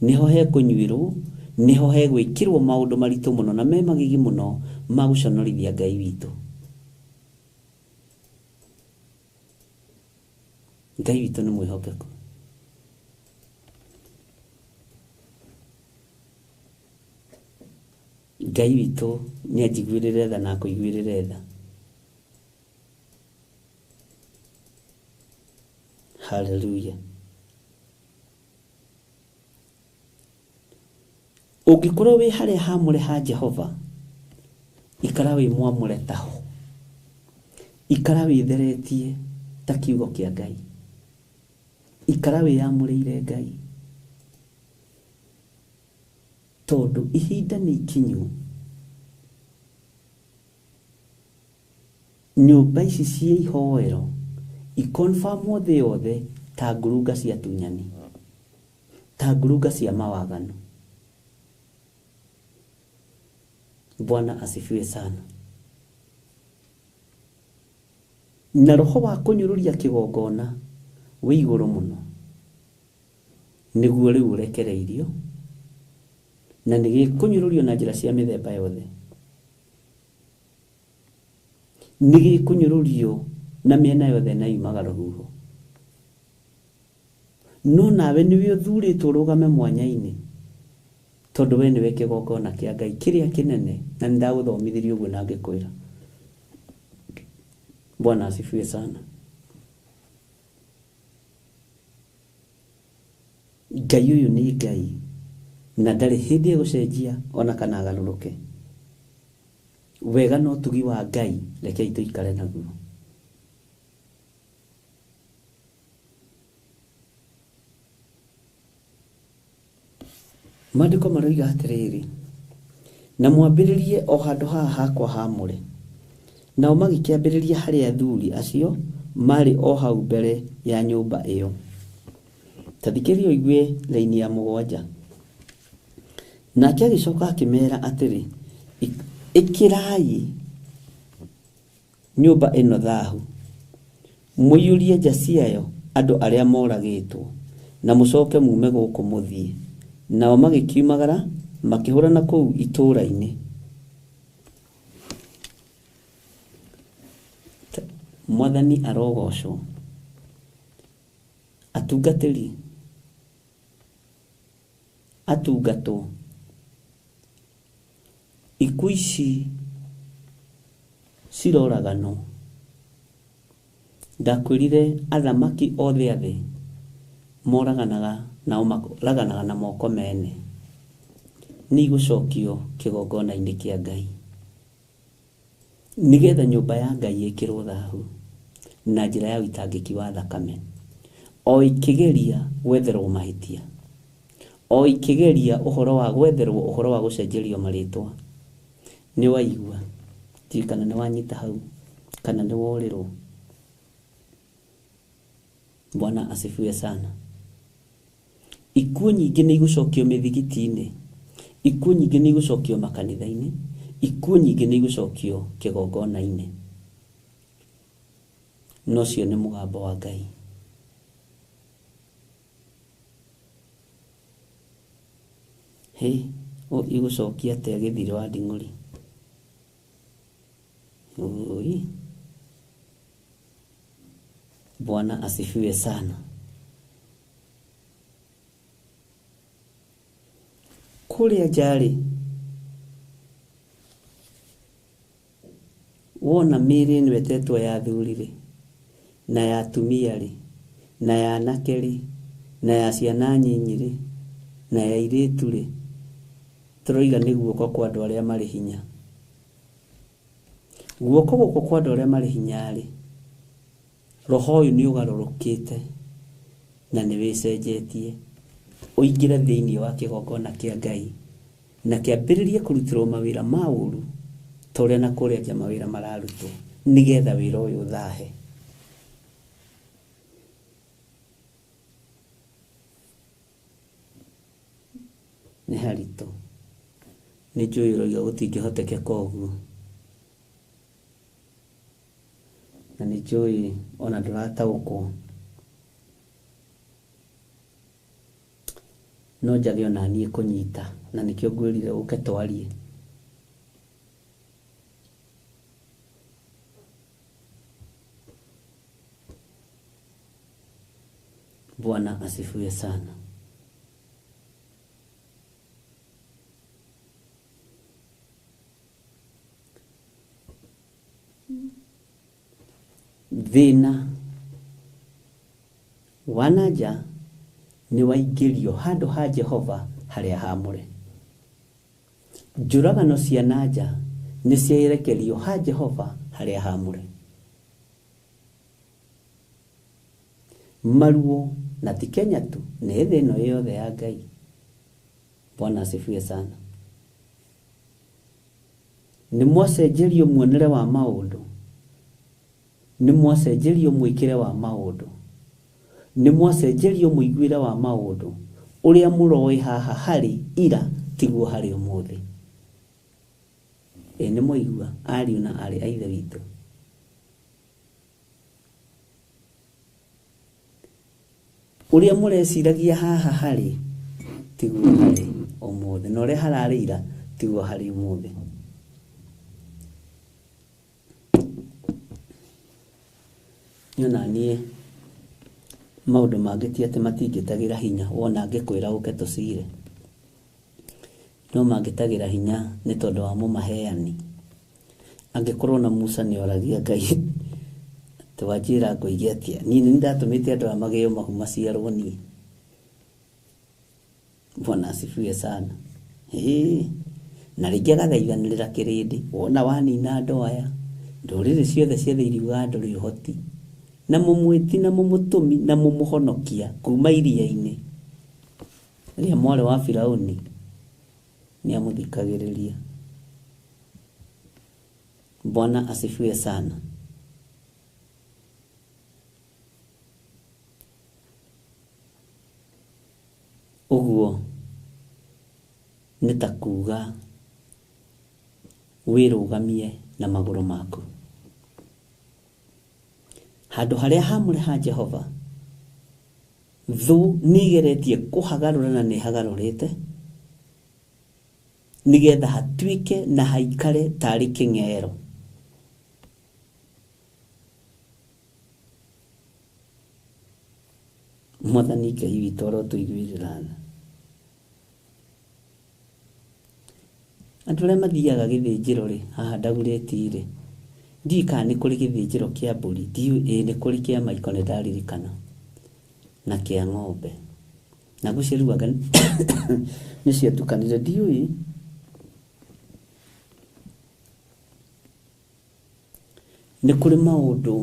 niho hekũnyuĩrwo, niho hegwĩkĩrwo maũndũ maritũ mũno na me magigi mũno ma gũconorithia Ngai witũ. Ngai witũ nĩ mwĩhokeku. Ngai witũ nĩ anjiguĩrĩre tha na akũiguĩrĩre tha. Hallelujah. Ũngĩkorwo wĩ harĩa haamũre ha Jehova, ikara wĩ mwamũre taho, ikara wĩtheretie ta kiugo kĩa Ngai, ikara wĩamũrĩire Ngai, tondũ ihinda nĩ ikinyu. Nyũmba ici cia ihoero ikonfamwo thĩ yothe ta ngurunga cia tunyani, ta ngurunga cia mawaganu. Bwana asifiwe sana. Na roho wa kũnyũrũria kĩgongona wĩ igũrũ mũno, nĩguo rĩu ũrekereirio na nĩ gĩkũnyũrũrio na njĩra cia mĩthemba yothe. Nĩ gĩkũnyũrũrio na mĩena yothe na yumaga rũhuho. No nawe nĩwe ũthurĩtwo ũrũgame mwanya-inĩ, tondũ we nĩwe kĩgongona kĩa Ngai kĩrĩa kĩnene, na nĩndagũthomithirie ũguo na ngĩkwĩra. Bwana asifiwe sana. Ngai ũyũ nĩ Ngai na ndarĩ hĩndĩ egũcenjia ona kana agarũrũke. Wega no ũtugi wa Ngai, rekei tũikare naguo. Maandĩko maroiga atĩrĩrĩ, na mwambĩrĩrie o handũ haha hakwa haamũre. Nao magĩkĩambĩrĩria harĩ athuri acio mari o hau mbere ya nyumba iyo. Tathikĩrĩria ũigue raini ya 7. Nake agĩcoka akĩmera atĩrĩ, ĩkĩrai nyumba ĩno thahu, mũiyũrie nja ciayo andũ arĩa moragĩtwo, na mũcoke mume gũkũ mũthiĩ. Nao magĩkiumagara makĩhũrana kũu itũũra-inĩ. Mwathani arogocwo. Atungatĩri, atungatwo, ikuũ ici ciroragano. Ndakwĩrire athamaki othe a thĩ moraganaga na maraganaga na moko mene, nĩ igũcokio kĩgongona-inĩ kĩa Ngai, nĩgetha nyũmba ya Ngai ĩkĩrwo thahu na njĩra ya ũitangĩki wa thakame, o ikĩgeria gwetherwo mahĩtia, o ikĩgeria ũhoro wa gwetherwo ũhoro wa gũcenjerio marĩtwa. Nĩ waigua, kana nĩ wanyita hau, kana nĩ worĩrwo. Bwana asifiwe sana. Ikuũ nyingĩ nĩ igũcokio mĩthigiti-inĩ, ikuũ nyingĩ nĩ igũcokio makanitha-inĩ, ikuũ nyingĩ nĩ igũcokio kĩgongona-inĩ. No cio nĩ mũgambo wa Ngai. Igũcokia atĩa gĩthirĩ wa nding'ũri? Bwana asifiwe sana. Kũrĩa njarĩ, wona mĩĩrĩ ĩno ĩtetwo ya athuri-rĩ, na ya atumia-rĩ, na ya anake-rĩ, na ya ciana nyinyi-rĩ, na ya airĩtu-rĩ, tũroiga nĩ guoko kwa andũ arĩa marĩ hinya. Guoko gũkũ kwa andũ arĩa marĩ hinya-rĩ, roho ũyũ nĩ ũgarũrũkĩte na nĩ wĩcenjetie, ũingĩre thĩinĩ wa kĩgongona kĩa Ngai na kĩambĩrĩrie kũrutĩrwo mawĩra ma ũũru ta ũrĩa na kũrĩa nja mawĩra mararutwo, nĩgetha wĩra ũyũ ũthahe. Nĩ haritũ, nĩ njũĩ ũroiga gũtingĩhotekeka ũguo, na nĩ njũĩ ona ndũrataũkwo, no njage ona niĩ kũnyita, na nĩkĩo ngwĩrire ũke twarie. Bwana asifiwe sana. Thĩna wa nanja nĩ waingĩrio handũ ha Jehova harĩa haamũre. Njũragano cia nanja nĩ ciarekerio ha Jehova harĩa haamũre. Maruo na ti Kenya tu, nĩ thĩ ĩno yothe ya Ngai. Bwana asifiwe sana. Nĩ mwacenjerio muonere wa maũndũ, nĩ mwacenjerio mwĩkĩre wa maũndũ, nĩ mwacenjerio mũiguĩre wa maũndũ. Ũrĩa mũroĩ haha harĩ ira tiguo harĩ ũmũthĩ. Nĩ mwaigua ariũ na arĩ a ithe witũ. Ũrĩa mũreciragia haha harĩ tiguo harĩ ũmũthĩ, na ũrĩa hararĩ ira tiguo harĩ ũmũthĩ. Nyona niĩ maũndũ mangĩ ti atĩ matingĩtagĩra hinya, wona ngĩkwĩra ũke tũcire, no mangĩtagĩra hinya nĩ tondũ wa mũmaheani. Angĩkorwo na Musa nĩ oragia Ngai twanjĩra ngũige atĩa, niĩ nĩ ndatũmĩte andũ a magĩo mahu maciarwo niĩ. Bwana asifiwe sana. Na rĩngĩ agathaithanĩrĩra kĩrĩndĩ, wona wanina andũ aya, ndũrĩrĩ ciothe ciothe iriugaga ndũrĩ ũhoti, na mũmwĩti na mũmũtũmi na mũmũhonokia kuma iria-inĩ rĩrĩa mwarĩ wa Firaũni nĩ amũthikagĩrĩria. Bwana asifiwe sana. Uguo nĩ ta kuga wĩrũgamie na magũrũ maku. Handũ harĩa hamũre ha Jehova, thũ nĩgeretie kũhagarũra na nĩhagarũrĩte nĩgetha hatuĩke na haikare tarĩ kĩng'ero. Mwathani Ngai witũ arotũiguĩrĩra tha. Andũ arĩa mathiaga gĩthĩnjĩro-rĩ, haha Dagoretti-rĩ, ndiũĩ kana nĩ kũrĩ gĩthĩnjĩro kĩa mbũri, ndiũĩ nĩ kũrĩ kĩa maiko nĩndaririkana, na kĩa ng'ombe, na ngwĩciria rĩu anga nĩciatukanire, ndiũĩ. Nĩ kũrĩ maũndũ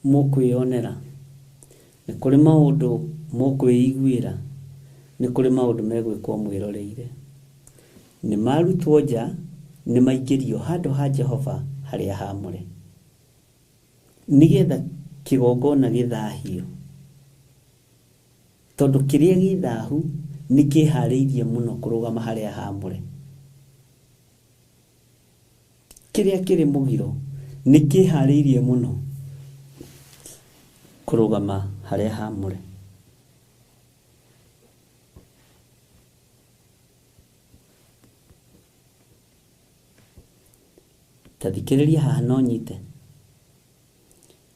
mũkwĩyonera, nĩ kũrĩ maũndũ mũkwĩiguĩra, nĩ kũrĩ maũndũ megwĩkwo mwĩroreire. Nĩ marutwo nja, nĩ maingĩrio handũ ha Jehova harĩa hamũre, nĩgetha kĩgongona gĩthahio, tondũ kĩrĩa gĩthahu nĩ kĩharĩirie mũno kũrũgama harĩa hamũre. Kĩrĩa kĩrĩ mũgiro nĩ kĩharĩirie mũno kũrũgama harĩa hamũre. Tathikĩrĩria haha no nyite.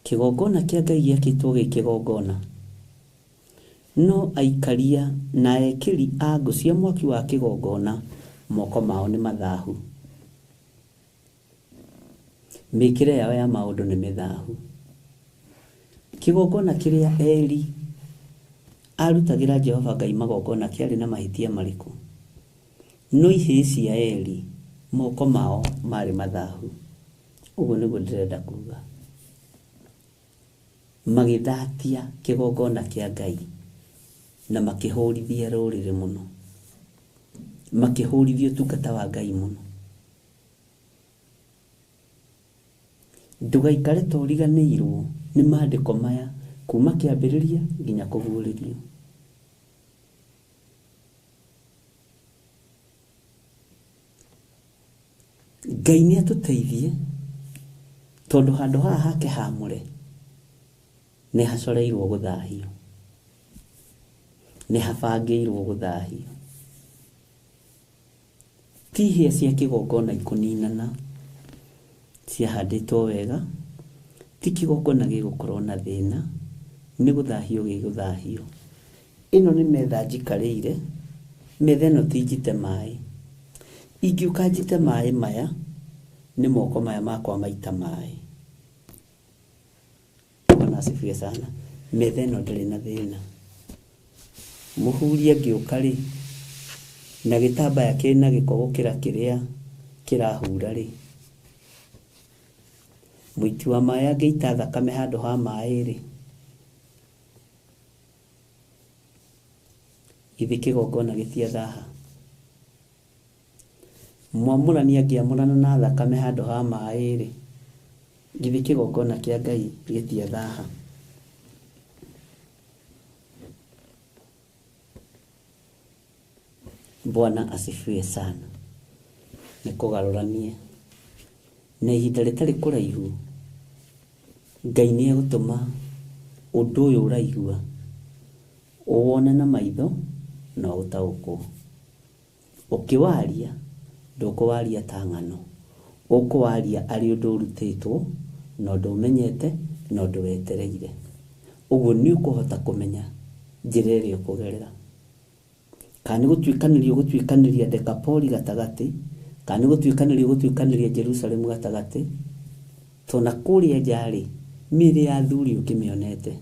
Kĩgongona kĩa Ngai gĩakĩtwo gĩ kĩgongona, no aikaria na ekĩri a ngũ cia mwaki wa kĩgongona moko mao nĩ mathahu. Mĩkĩre yao ya maũndũ nĩ mĩthahu. Kĩgongona kĩrĩa Eli arutagĩra Jehova Ngai magongona kĩarĩ na mahĩtia marĩkũ? No ihĩĩ cia Eli moko mao marĩ mathahu. Ũguo nĩguo ndĩrenda kuga. Magĩthatia kĩgongona kĩa Ngai na makĩhũrithia rũrĩrĩ mũno, makĩhũrithia ũtungata wa Ngai mũno. Ndũgaikare ta ũriganĩirwo nĩ maandĩko maya kuma kĩambĩrĩria nginya kũguũrĩrio. Ngai nĩ atũteithie, tondũ handũ haha hake hamũre nĩ hacoreirwo gũthahio, nĩ habangĩirwo gũthahio. Ti hĩa cia kĩgongona ikũninana ciahandĩtwo wega, ti kĩgongona gĩgũkorwo na thĩna, nĩ gũthahio gĩgũthahio. Ĩno nĩ metha njikarĩire, metha ĩno ti njite maĩ. Ingĩũka njite maĩ maya, nĩ moko maya makwa maita maĩ. Bwana asifiwe sana. Metha ĩno ndĩrĩ na thĩna. Mũhuria ngĩũka-rĩ, na gĩtambaya kĩna gĩko gũkĩra kĩrĩa kĩrahura-rĩ, mũiti wa maĩ angĩita thakame handũ ha maĩ-rĩ, githĩ kĩgongona gĩtiathaha? Mwamũrania angĩamũrana na thakame handũ ha maĩ-rĩ, githĩ kĩgongona kĩa Ngai gĩtiathaha? Bwana asifiwe sana. Nĩ kũgarũranie na ihinda rĩtarĩ kũraihu, Ngai nĩ egũtũma ũndũ ũyũ ũraigua ũwone na maitho na ũtaũkwo. Ũkĩwaria ndũkũwaria ta ng'ano, ũkũwaria arĩ ũndũ ũrutĩtwo na ũndũ ũmenyete na ũndũ wetereire. Ũguo nĩ ũkũhota kũmenya njĩra ĩrĩa ũkũgerera. Kana nĩ gũtuĩkanĩria Dekapoli gatagatĩ, kana nĩ gũtuĩkanĩria Jerusalemu gatagatĩ, tona kũrĩa nja-rĩ, mĩĩrĩ ya athuri ũkĩmĩonete.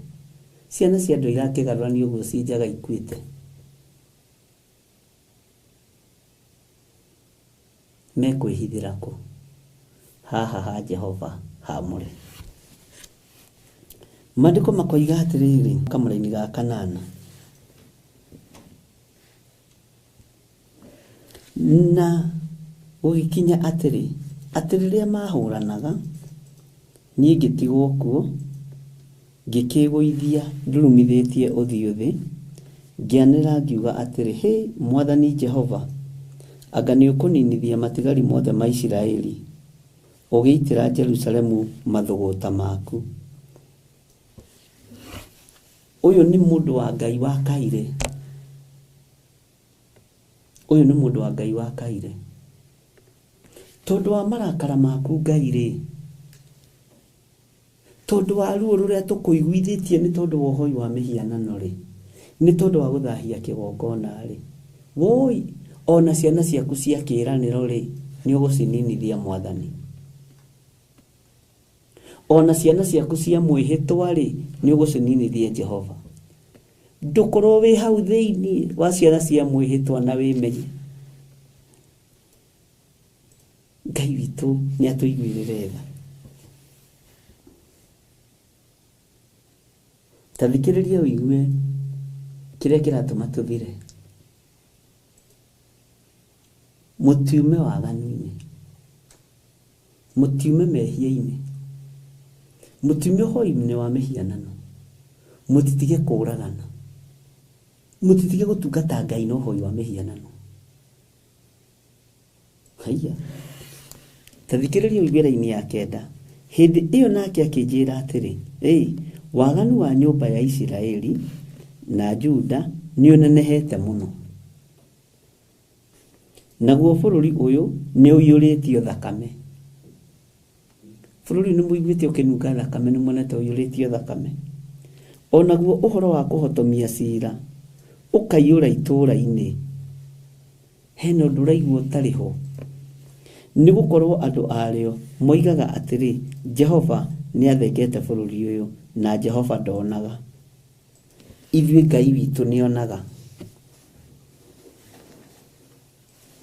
Ciana cia andũ irakĩgarũrania ũguo ci njaga ikuĩte. Mekwĩhithĩra kũ? Haha ha Jehova hamũre. Maandĩko makoiga atĩrĩrĩ, kamũra-inĩ ga 8, na gũgĩkinya atĩrĩ, atĩ rĩrĩa mahũranaga, niĩ ngĩtigwo kuo, ngĩkĩgũithia ndurumithĩtie ũthiũ thĩ, ngianĩra ngiuga atĩrĩ, hĩ Mwathani Jehova, anga nĩ ũkũninithia matigari mothe ma Isiraeli ũgĩitĩra Jerusalemu mathũgũta maku. Ũyũ nĩ mũndũ wa Ngai wa Kaire. Ũyũ nĩ mũndũ wa Ngai wa Kaire. Tondũ wa marakara maku Ngai rĩ, tondũ wa ruo rũrĩa tũkũiguithĩtie nĩ tondũ wa ũhoi wa mĩhianano rĩ, nĩ tondũ wa gũthahia kĩgongona rĩ, woi ona ciana ciaku cia kĩĩranĩro rĩ, nĩ ũgũcininithia Mwathani. Ona ciana ciaku cia mwĩhĩtwa rĩ, nĩ ũgũcininithia Jehova. Ndũkorwo wĩ hau thĩinĩ wa ciana cia mwĩhĩtwa na wĩmenye. Ngai witũ nĩ atũiguĩrĩre tha. Ta thikĩrĩria ũigue kĩrĩa kĩratũma tũthire. Mũtiume waganu-inĩ, mũtiume mehia-inĩ, mũtiume ũhoi-inĩ wa mĩhianano, mũtitige kũũragana, mũtitige gũtungata Ngai na ũhoi wa mĩhianano. Haiya, ta thikĩrĩria ũigue raini ya 9. Hĩndĩ ĩyo nake akĩnjĩra atĩrĩ, waganu wa nyũmba ya Isiraeli na Juda nĩ ũnenehete mũno. Naguo bũrũri ũyũ nĩ ũiyũrĩtio thakame. Bũrũri nĩ mũiguĩte ũkĩnunga thakame, nĩ monete ũiyũrĩtio thakame. O naguo ũhoro wa kũhotomia ciira ũkaiyũra itũũra-inĩ. Hena ũndũ ũraigua ũtarĩ ho. Nĩ gũkorwo andũ arĩo moigaga atĩrĩ, Jehova nĩ athengete bũrũri ũyũ na Jehova ndonaga. Ithuĩ Ngai witũ nĩ onaga.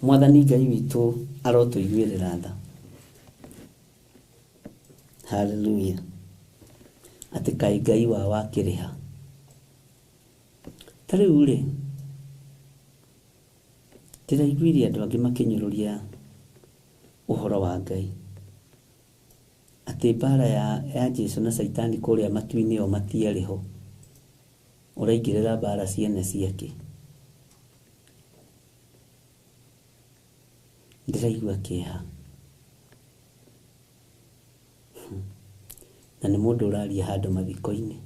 Mwathani Ngai witũ arotũiguĩrĩra tha. Hallelujah. Atĩ kaĩ Ngai wao akĩrĩha. Ta rĩu rĩ, ndĩraiguire andũ angĩ makĩnyũrũria ũhoro wa Ngai. Atĩ mbara ya Jesũ na Saitani kũrĩa matu-inĩ o matiarĩ ho. Ũraingĩrĩra mbara ciene ciake. Ndĩraigua kĩeha. Na nĩ mũndũ ũraria handũ mathiko-inĩ.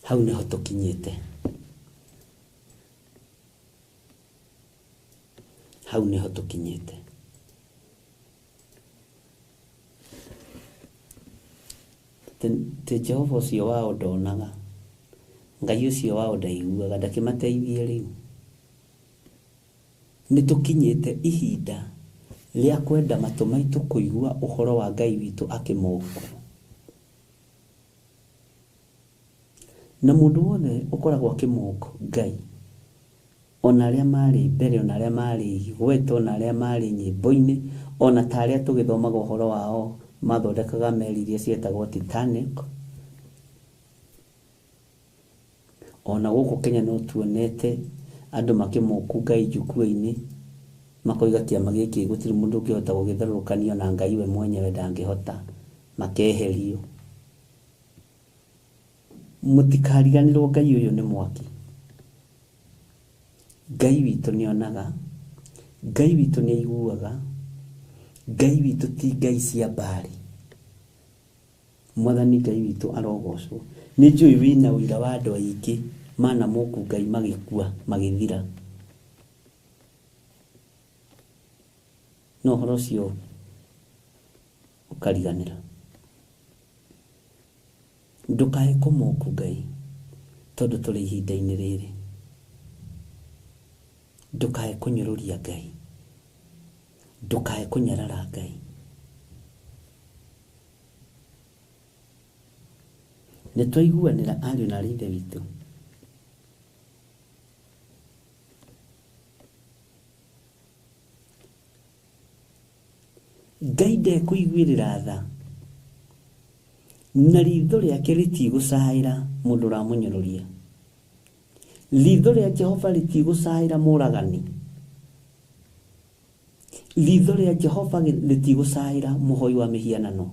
Hau nĩho tũkinyĩte. Hau nĩho tũkinyĩte. Te Jehova ũcio wao ndonaga. Ngai ũcio wao ndaiguaga, ndakĩmateithie rĩu. Nĩ tũkinyĩte ihinda rĩa kwenda matũ maitũ kũigua ũhoro wa Ngai witũ akĩmũkwo. Na mũndũ wothe ũkoragwo akĩmũkwo Ngai, ona arĩa marĩ mbere, ona arĩa marĩ igweta, ona arĩa marĩ nyĩmbo-inĩ, ona ta arĩa tũgĩthomaga ũhoro wao mathondekaga meri iria cietagwo Titanic. Ona gũkũ Kenya no tuonete andũ makĩmũkwo Ngai njukua-inĩ, makoiga kĩama gĩkĩ gũtirĩ mũndũ ũngĩhota gũgĩtharũrũkanio na Ngai we mwenyewe ndangĩhota, makeherio. Mũtikariganĩrwo Ngai ũyũ nĩ mwaki. Ngai witũ nĩ onaga, Ngai witũ nĩ aiguaga, Ngai witũ ti Ngai cia mbari. Mwathani Ngai witũ arogocwo. Nĩ njũĩ wĩna ũira wa andũ aingĩ mana mũku Ngai magĩkua magĩthira. No ũhoro ũcio ũkariganĩra. Ndũkae kũmũku Ngai tondũ tũrĩ ihinda-inĩ rĩrĩ. Ndũkae kũnyũrũria Ngai. Ndũkae kũnyarara Ngai. Nĩ twaiguanĩra ariũ na aarĩ a Ithe witũ. Ngai ndekũiguĩrĩra tha, na ritho rĩake rĩtigũcaĩra mũndũ ũramũnyũrũria. Ritho rĩa Jehova rĩtigũcaĩra mũragani. Ritho rĩa Jehova rĩtigũcaĩra mũhoi wa mĩhianano.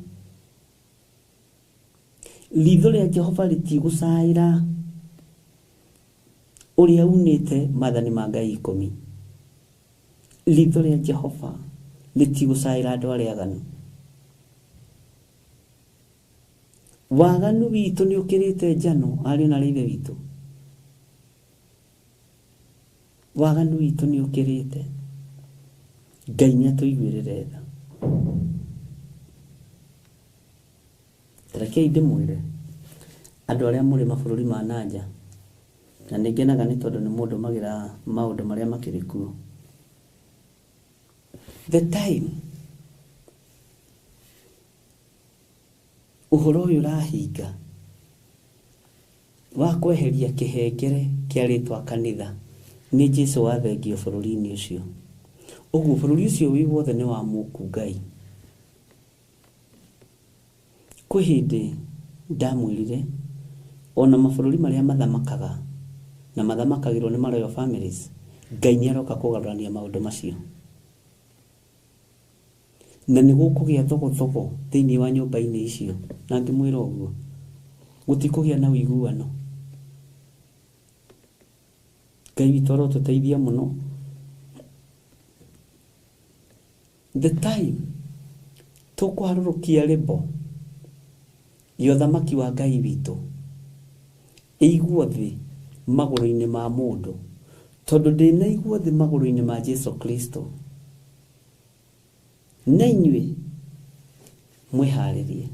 Ritho rĩa Jehova rĩtigũcaĩra ũrĩa unĩte maathani ma Ngai 10. Ritho rĩa Jehova rĩtigũcaĩra andũ arĩa aganu. Waganu witũ nĩ ũkĩrĩte njano, ariũ na ithe witũ. Waganu witũ nĩ ũkĩrĩte. Ngai nĩatũiguĩrĩre tha. Rekei ndĩmwĩre andũ arĩa mũrĩ mabũrũri ma nanja, na nĩngenaga nĩ tondũ nĩ mũndũ magira maũndũ marĩa makĩrĩ kuo. The time ũhoro ũyũ ũrahinga wa kweheria kĩhengere kĩa rĩtwa kanitha nĩ Jesũ wathengio bũrũri-inĩ ũcio. Ũguo bũrũri ũcio wĩ wothe nĩ wa mũku Ngai. Kwĩ hĩndĩ ndamwĩrire ona mabũrũri marĩa mathamakaga na mathamakagĩrwo nĩ royal families, Ngai nĩaroka kũgarũrania maũndũ macio. Na nĩgũkũgĩa thogothogo thĩinĩ wa nyũmba-inĩ icio, na ngĩmwĩra ũguo gũtikũgĩa na ũiguano. Ngai witũ arotũteithia mũno. The time tũkũharũrũkia rĩbo ya ũthamaki wa Ngai witũ ĩiguo thĩ magũrũ-inĩ ma mũndũ, tondũ ndĩnaiguo thĩ magũrũ-inĩ ma Jesũ Kristo. Na inyuĩ mwĩharĩrie.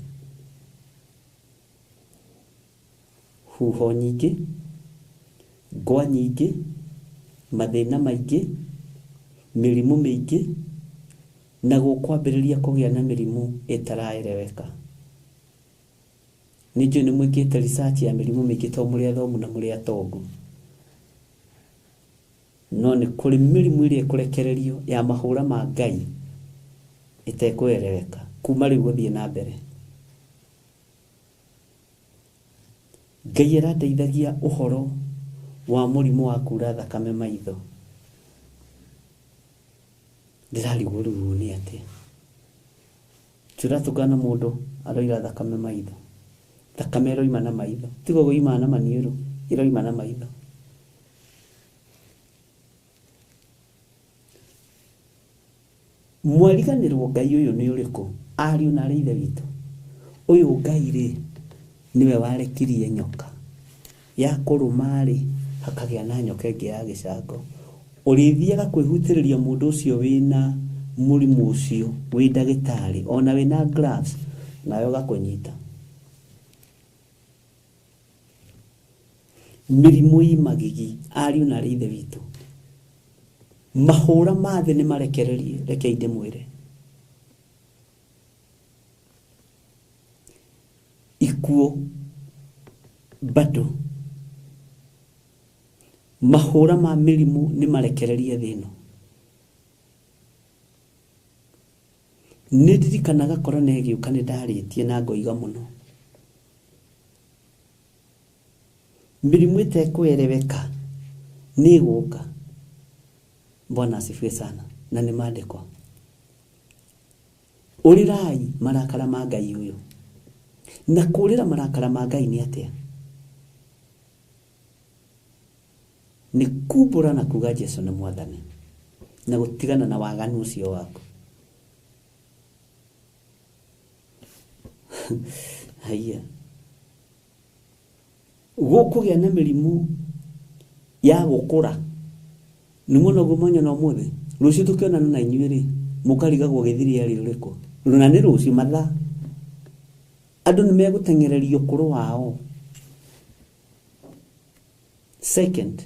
Huho nyingĩ, ngwa nyingĩ, mathĩna maingĩ, mĩrimũ mĩingĩ, na gũkwambĩrĩria kũgĩa na mĩrimũ ĩtaraereweka. Nĩnjũĩ nĩ mwĩkĩte research ya mĩrimũ mĩingĩ to mũrĩ athomu na mũrĩ atongu. No nĩ kũrĩ mĩrimũ ĩrĩa ĩkũrekererio ya mahũra ma Ngai ĩtekũereweka kuma rĩu gũthiĩ na mbere. Ngai arandeithagia ũhoro wa mũrimũ wa kura thakame maitho. Ndĩrarigwo rĩu nĩ atĩa. Tũratũngana mũndũ aroira thakame maitho. Thakame ĩroima na maitho. Tigo gũima na maniũrũ, ĩroima na maitho. Mwariganĩrwo Ngai ũyũ nĩ ũrĩkũ? Ariũ na ithe witũ. Ũyũ Ngai rĩ niwe warekirie nyoka ya kũrũma rĩ hakagĩa na nyoka ĩngĩ ya gĩcango. Ũrĩthiaga kwĩhutĩrĩria mũndũ ũcio wĩna mũrimũ ũcio wĩ ndagĩtarĩ ona wĩna gloves nayo gakũnyita. Mĩrimũ imagigi ariũ na ithe witũ. Mahũra ma thĩ nĩ marekererie, rekei ndĩmwĩre. Ikuũ bado. Mahũra ma mĩrimũ nĩ marekererie thĩ ĩno. Nĩ ndirikanaga korona ĩgĩũka nĩ ndarĩtie na ngoiga mũno. Mĩrimũ ĩtekũereweka nĩ ĩgũka. Bwana asifiwe sana. Na nĩ maandĩkwo. Ũrĩrai marakara ma Ngai ũyũ. Na kũrĩra marakara ma Ngai nĩ atĩa? Nĩ kumbũra na kuga Jesũ nĩ mwathani na gũtigana na waganu ũcio waku. Haiya. Gũkũgĩa na mĩrimũ ya gũkũra. Nĩ mũno gũmanya na ũmũthĩ. Rũciũ tũkĩonana na inyuĩ rĩ, mũkarigagwo gĩthiri arĩ rũrĩkũ. Na nĩ rũciũ mathaa. Andũ nĩ megũtengererio ũkũrũ wao. Second,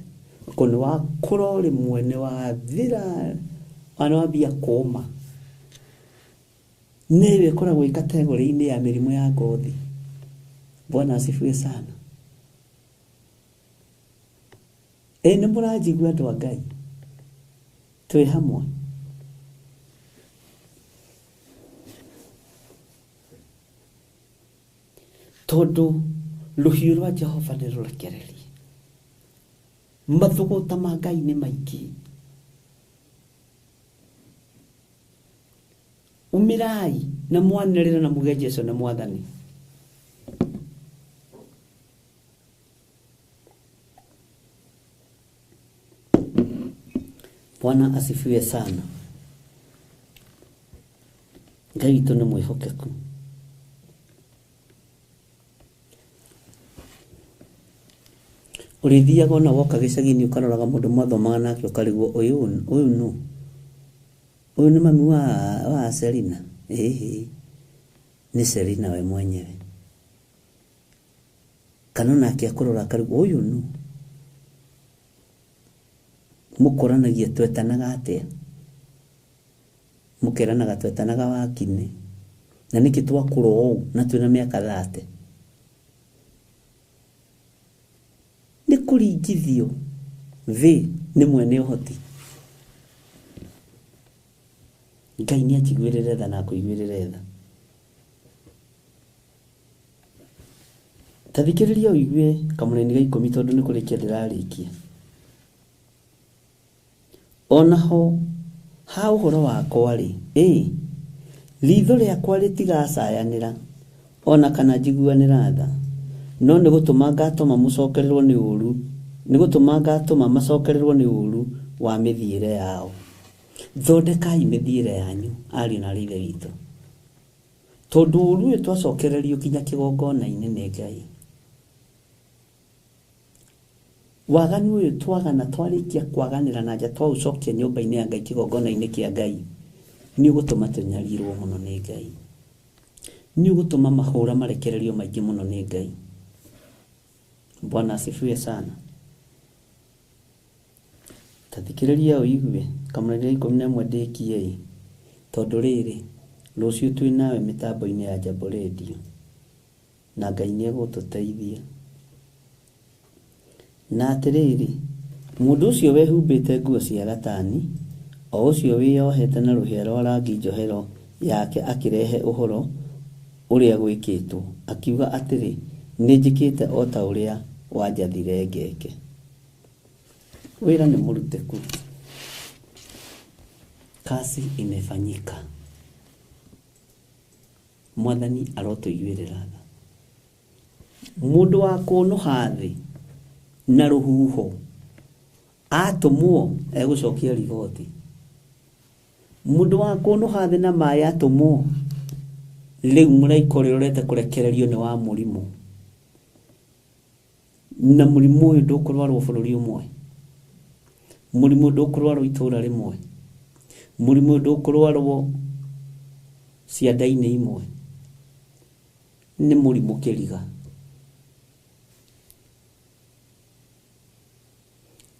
kũnĩ wa kũrũ rĩmwe nĩ wathira wanawambia kũũma. Nĩwe ĩkoragwo ĩ kategori-inĩ ya mĩrimũ ya ngothi. Bwana asifiwe sana. Nĩ mũranjigua andũ a Ngai. Twĩ hamwe. Tondũ rũhiũ rwa Jehova nĩ rũrekererie. Mathũgũta ma Ngai nĩ maingĩ. umirai na mwanĩrĩra na muge Jesu na mwathani. Bwana asifiwe sana. Ngai witũ nĩ mwĩhokeku. Ũrĩthiaga ona woka gĩcagi-inĩ ũkaroraga mũndũ mwathomaga nake ũkarigwo ũyũ nĩ mami wa Selina. Nĩ Selina we mwenyewe. Kana nake akũrora akarigwo ũyũ nũ. Mũkoranagia twetanaga atĩa? Mũkeranaga twetanaga wakinĩ. Na nĩkĩ twakũra ũũ na twĩna mĩaka 30? Nĩ kũringithio thĩ nĩ mwene ũhoti. Ngai nĩ akĩguĩrĩre tha na kũiguĩrĩre tha. Tathikĩrĩria ũigue kamũraini ga 10 tondũ nĩ kũrĩkia ndĩrarĩkia. Onaho ha ũhoro wakwa rĩ, ritho rĩakwa rĩtigacayanĩra ona kana njiguanĩra tha, no nĩ gũtũma ngatũma mũcokererwo nĩ ũru, nĩ gũtũma ngatũma macokererwo nĩ ũru wa mĩthiĩre yao. Thondekai mĩthiĩre yanyu ariũ na aithe witũ, tondũ ũru ũyũ twacokererio kinya kĩgongona-inĩ nĩ Ngai. Waganu ũyũ twagana twarĩkia kwaganĩra na nja twaũcokia nyũmba-inĩ ya Ngai, kĩgongona-inĩ kĩa Ngai, nĩ ũgũtũma tũnyarirwo mũno nĩ Ngai. Nĩ ũgũtũma mahũra marekererio maingĩ mũno nĩ Ngai. Bwana asifiwe sana. Tathikĩrĩria ũigue kamũraini 11 ndĩkie, tondũ rĩrĩ rũciũ twĩ nawe mĩtambo-inĩ ya Jambo Radio na Ngai nĩ egũtũteithia. Na atĩrĩrĩ, mũndũ ũcio wehumbĩte nguo cia gatani, o ũcio wĩyohete na rũhĩa rwa rangi njohero yake akĩrehe ũhoro ũrĩa gwĩkĩtwo, akiuga atĩrĩ nĩ njĩkĩte o ta ũrĩa wanjathire ngeke. Wĩra nĩ mũruteku. Kazi imefanyika. Mwathani arotũiguĩrĩra tha. Mũndũ wa kũnũha thĩ na rũhuho atũmwo egũcokia riboti. Mũndũ wa kũnũha thĩ na maĩ atũmwo, rĩu mũraika ũrĩa ũrete kũrekererio nĩ wa mũrimũ, na mũrimũ ũyũ ndũkũrwarwo bũrũri ũmwe, mũrimũ ndũkũrwarwo itũũra rĩmwe, mũrimũ ndũkũrwarwo cianda-inĩ imwe, nĩ mũrimũ kĩriga.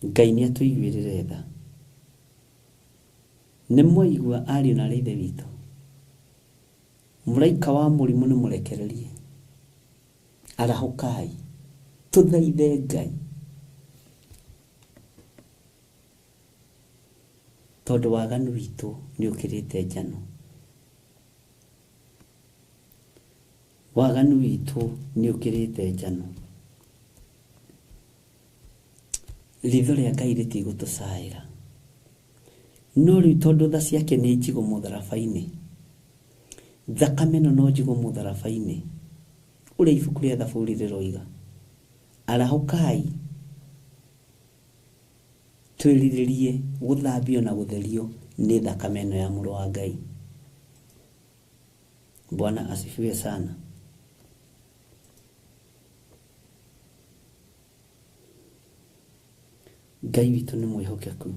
Ngai nĩ atũiguĩrĩre tha. Nĩ mwaigua ariũ na aithe witũ, mũraika wa mũrimũ nĩ mũrekererie. Arahũkai tũthaithe Ngai, tondũ waganu witũ nĩ ũkĩrĩte njano. Waganu witũ nĩ ũkĩrĩte njano. Ritho rĩa Ngai rĩtigũtũcaĩra, no rĩu tondũ tha ciake nĩ njigũ mũtharaba-inĩ, thakame ĩno no njigũ mũtharaba-inĩ, ũrĩa ibuku rĩa Thaburi rĩroiga, arahũkai twĩrirĩrie gũthambio na gũtherio nĩ thakame ĩno ya mũrũ wa Ngai. Bwana asifiwe sana. Ngai witũ nĩ mwĩhokeku.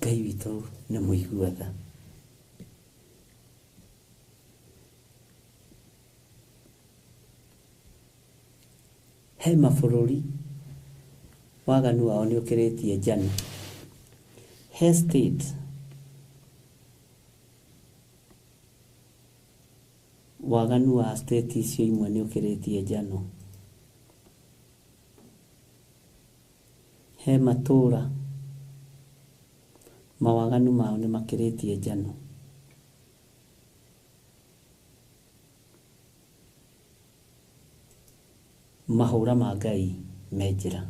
Ngai witũ nĩ mũigua tha. He mabũrũri waganu wao nĩ ũkĩrĩtie njano. He state waganu wa state icio imwe nĩ ũkĩrĩtie njano. He matũra mawaganu mao nĩ makĩrĩtie njano. Mahũra ma Ngai me njĩra.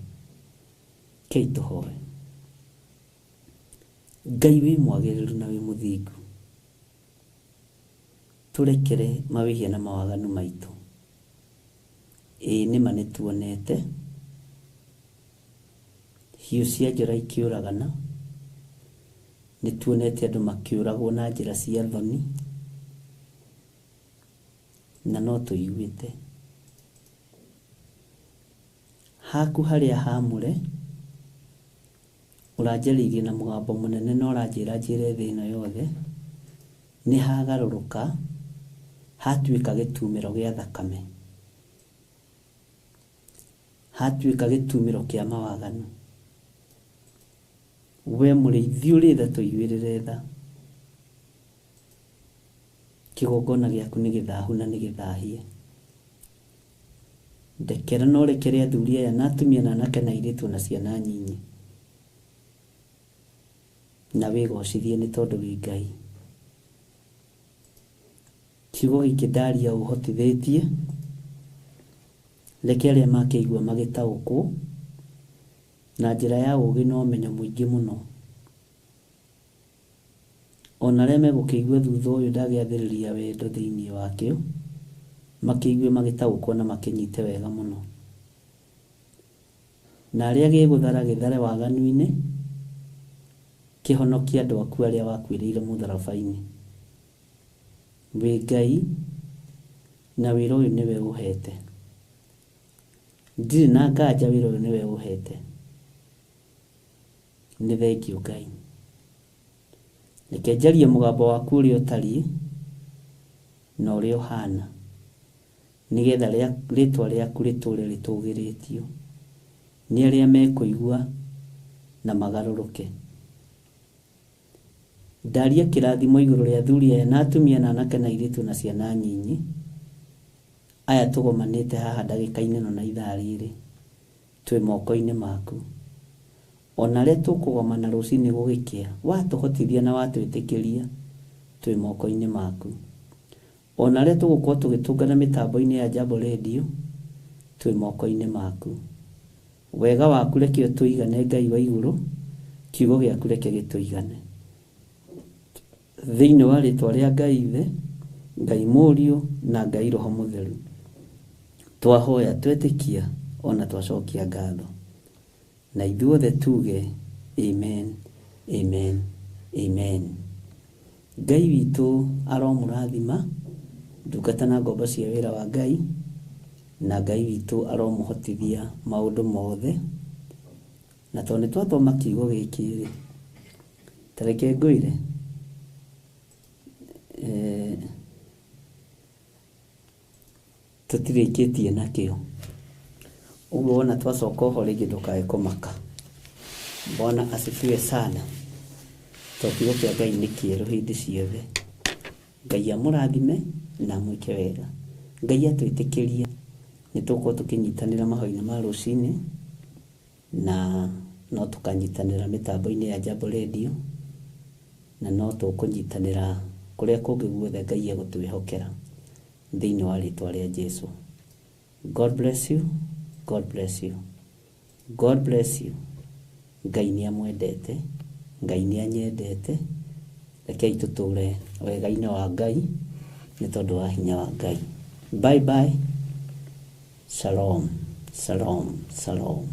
Kei tũhoe. Ngai wĩ mwagĩrĩru na wĩ mũthingu, tũrekere mawĩhia na mawaganu maitũ. Nĩma nĩtuonete hiũ cia njora ikĩũragana, nĩtuonete andũ makĩũragwo na njĩra cia thoni, na no tũiguĩte haku harĩa hamũre ũranjarĩirie na mũgambo mũnene na ũranjĩra njĩre thĩ ĩno yothe nĩ hagarũrũka hatuĩka gĩtumĩro gĩa thakame, hatuĩka gĩtumĩro kĩa mawaganu. We mũrĩithi ũrĩ tha tũiguĩrĩre tha, kĩgongona gĩaku nĩ gĩthahu na nĩ gĩthahie. Ndekera na ũrekere athuri aya na atumia na anake na airĩtu na ciana nyinyi, na wĩgocithie nĩ tondũ wĩ Ngai. Kiugo gĩkĩ ndaria ũhotithĩtie, reke arĩa makĩigua magĩtaũkwo na njĩra ya ũũgĩ na ũmenyo mũingĩ mũno. Ona arĩa megũkĩigua thutha ũyũ ndagĩathĩrĩria wendo thĩinĩ wakĩo, makĩigue magĩtaũkwo na makĩnyite wega mũno. Na arĩa gĩgũthara gĩthare waganu-inĩ, kĩhonokia andũ aku arĩa wakuĩrĩire mũtharaba-inĩ. Wĩ Ngai na wĩra ũyũ nĩwe ũhete, ndirĩ na nganja wĩra ũyũ nĩwe ũhete. Nĩ thengiũ Ngai. Reke njarie mũgambo waku ũrĩa ũtariĩ na ũrĩa ũhana, nĩgetha rĩtwa rĩaku rĩtũũre rĩtũgĩrĩtio nĩ arĩa mekũigua na magarũrũke. Ndaria kĩrathimo igũrũ rĩa athuri aya na atumia na anake na airĩtu na ciana nyinyi aya tũgomanĩte haha ndagĩka-inĩ ĩno na ithaa rĩrĩ, twĩ moko-inĩ maku. Ona arĩa tũkũgomana rũcinĩ gũgĩkĩa, watũhotithia na watwĩtĩkĩria, twĩ moko-inĩ maku. Ona arĩa tũgũkorwo tũgĩtũngana mĩtambo-inĩ ya Jambo Radio, twĩ moko-inĩ maku. Wega waku reke ũtũigane Ngai wa igũrũ, kiugo gĩaku reke gĩtũigane. Thĩinĩ wa rĩtwa rĩa Ngai Ithe, Ngai Mũriũ na Ngai Roho Mũtheru, twahoya twetĩkia ona twacokia ngatho, na ithuothe tuge amen, amen, amen. Ngai witũ aromũrathima ndungata na ngombo cia wĩra wa Ngai, na Ngai witũ aromũhotithia maũndũ mothe. Na tondũ nĩtwathoma kiugo gĩkĩ-rĩ, ta reke ngwĩre tũtirĩkĩtie nakĩo. Ũguo wona twacoka ũhoro rĩngĩ ndũkae kũmaka. Bwana asifiwe sana. Tondũ kiugo kĩa Ngai nĩ kĩerũ hĩndĩ ciothe. Ngai amũrathime na amwĩke wega. Ngai atwĩtĩkĩrie nĩtũkorwo tũkĩnyitanĩra mahoya-inĩ ma rũcinĩ, na no tũkanyitanĩra mĩtambo-inĩ ya Jambo Radio, na no tũkũnyitanĩra kũrĩa kũngĩ guothe Ngai egũtwĩhokera thĩinĩ wa rĩtwa rĩa Jesũ. God bless you. God bless you. God bless you. Ngai nĩ amwendete, Ngai nĩ anyendete. Rekei tũtũũre wega-inĩ wa Ngai nĩ tondũ wa hinya wa Ngai. Bye bye. Shalom. Shalom. Shalom.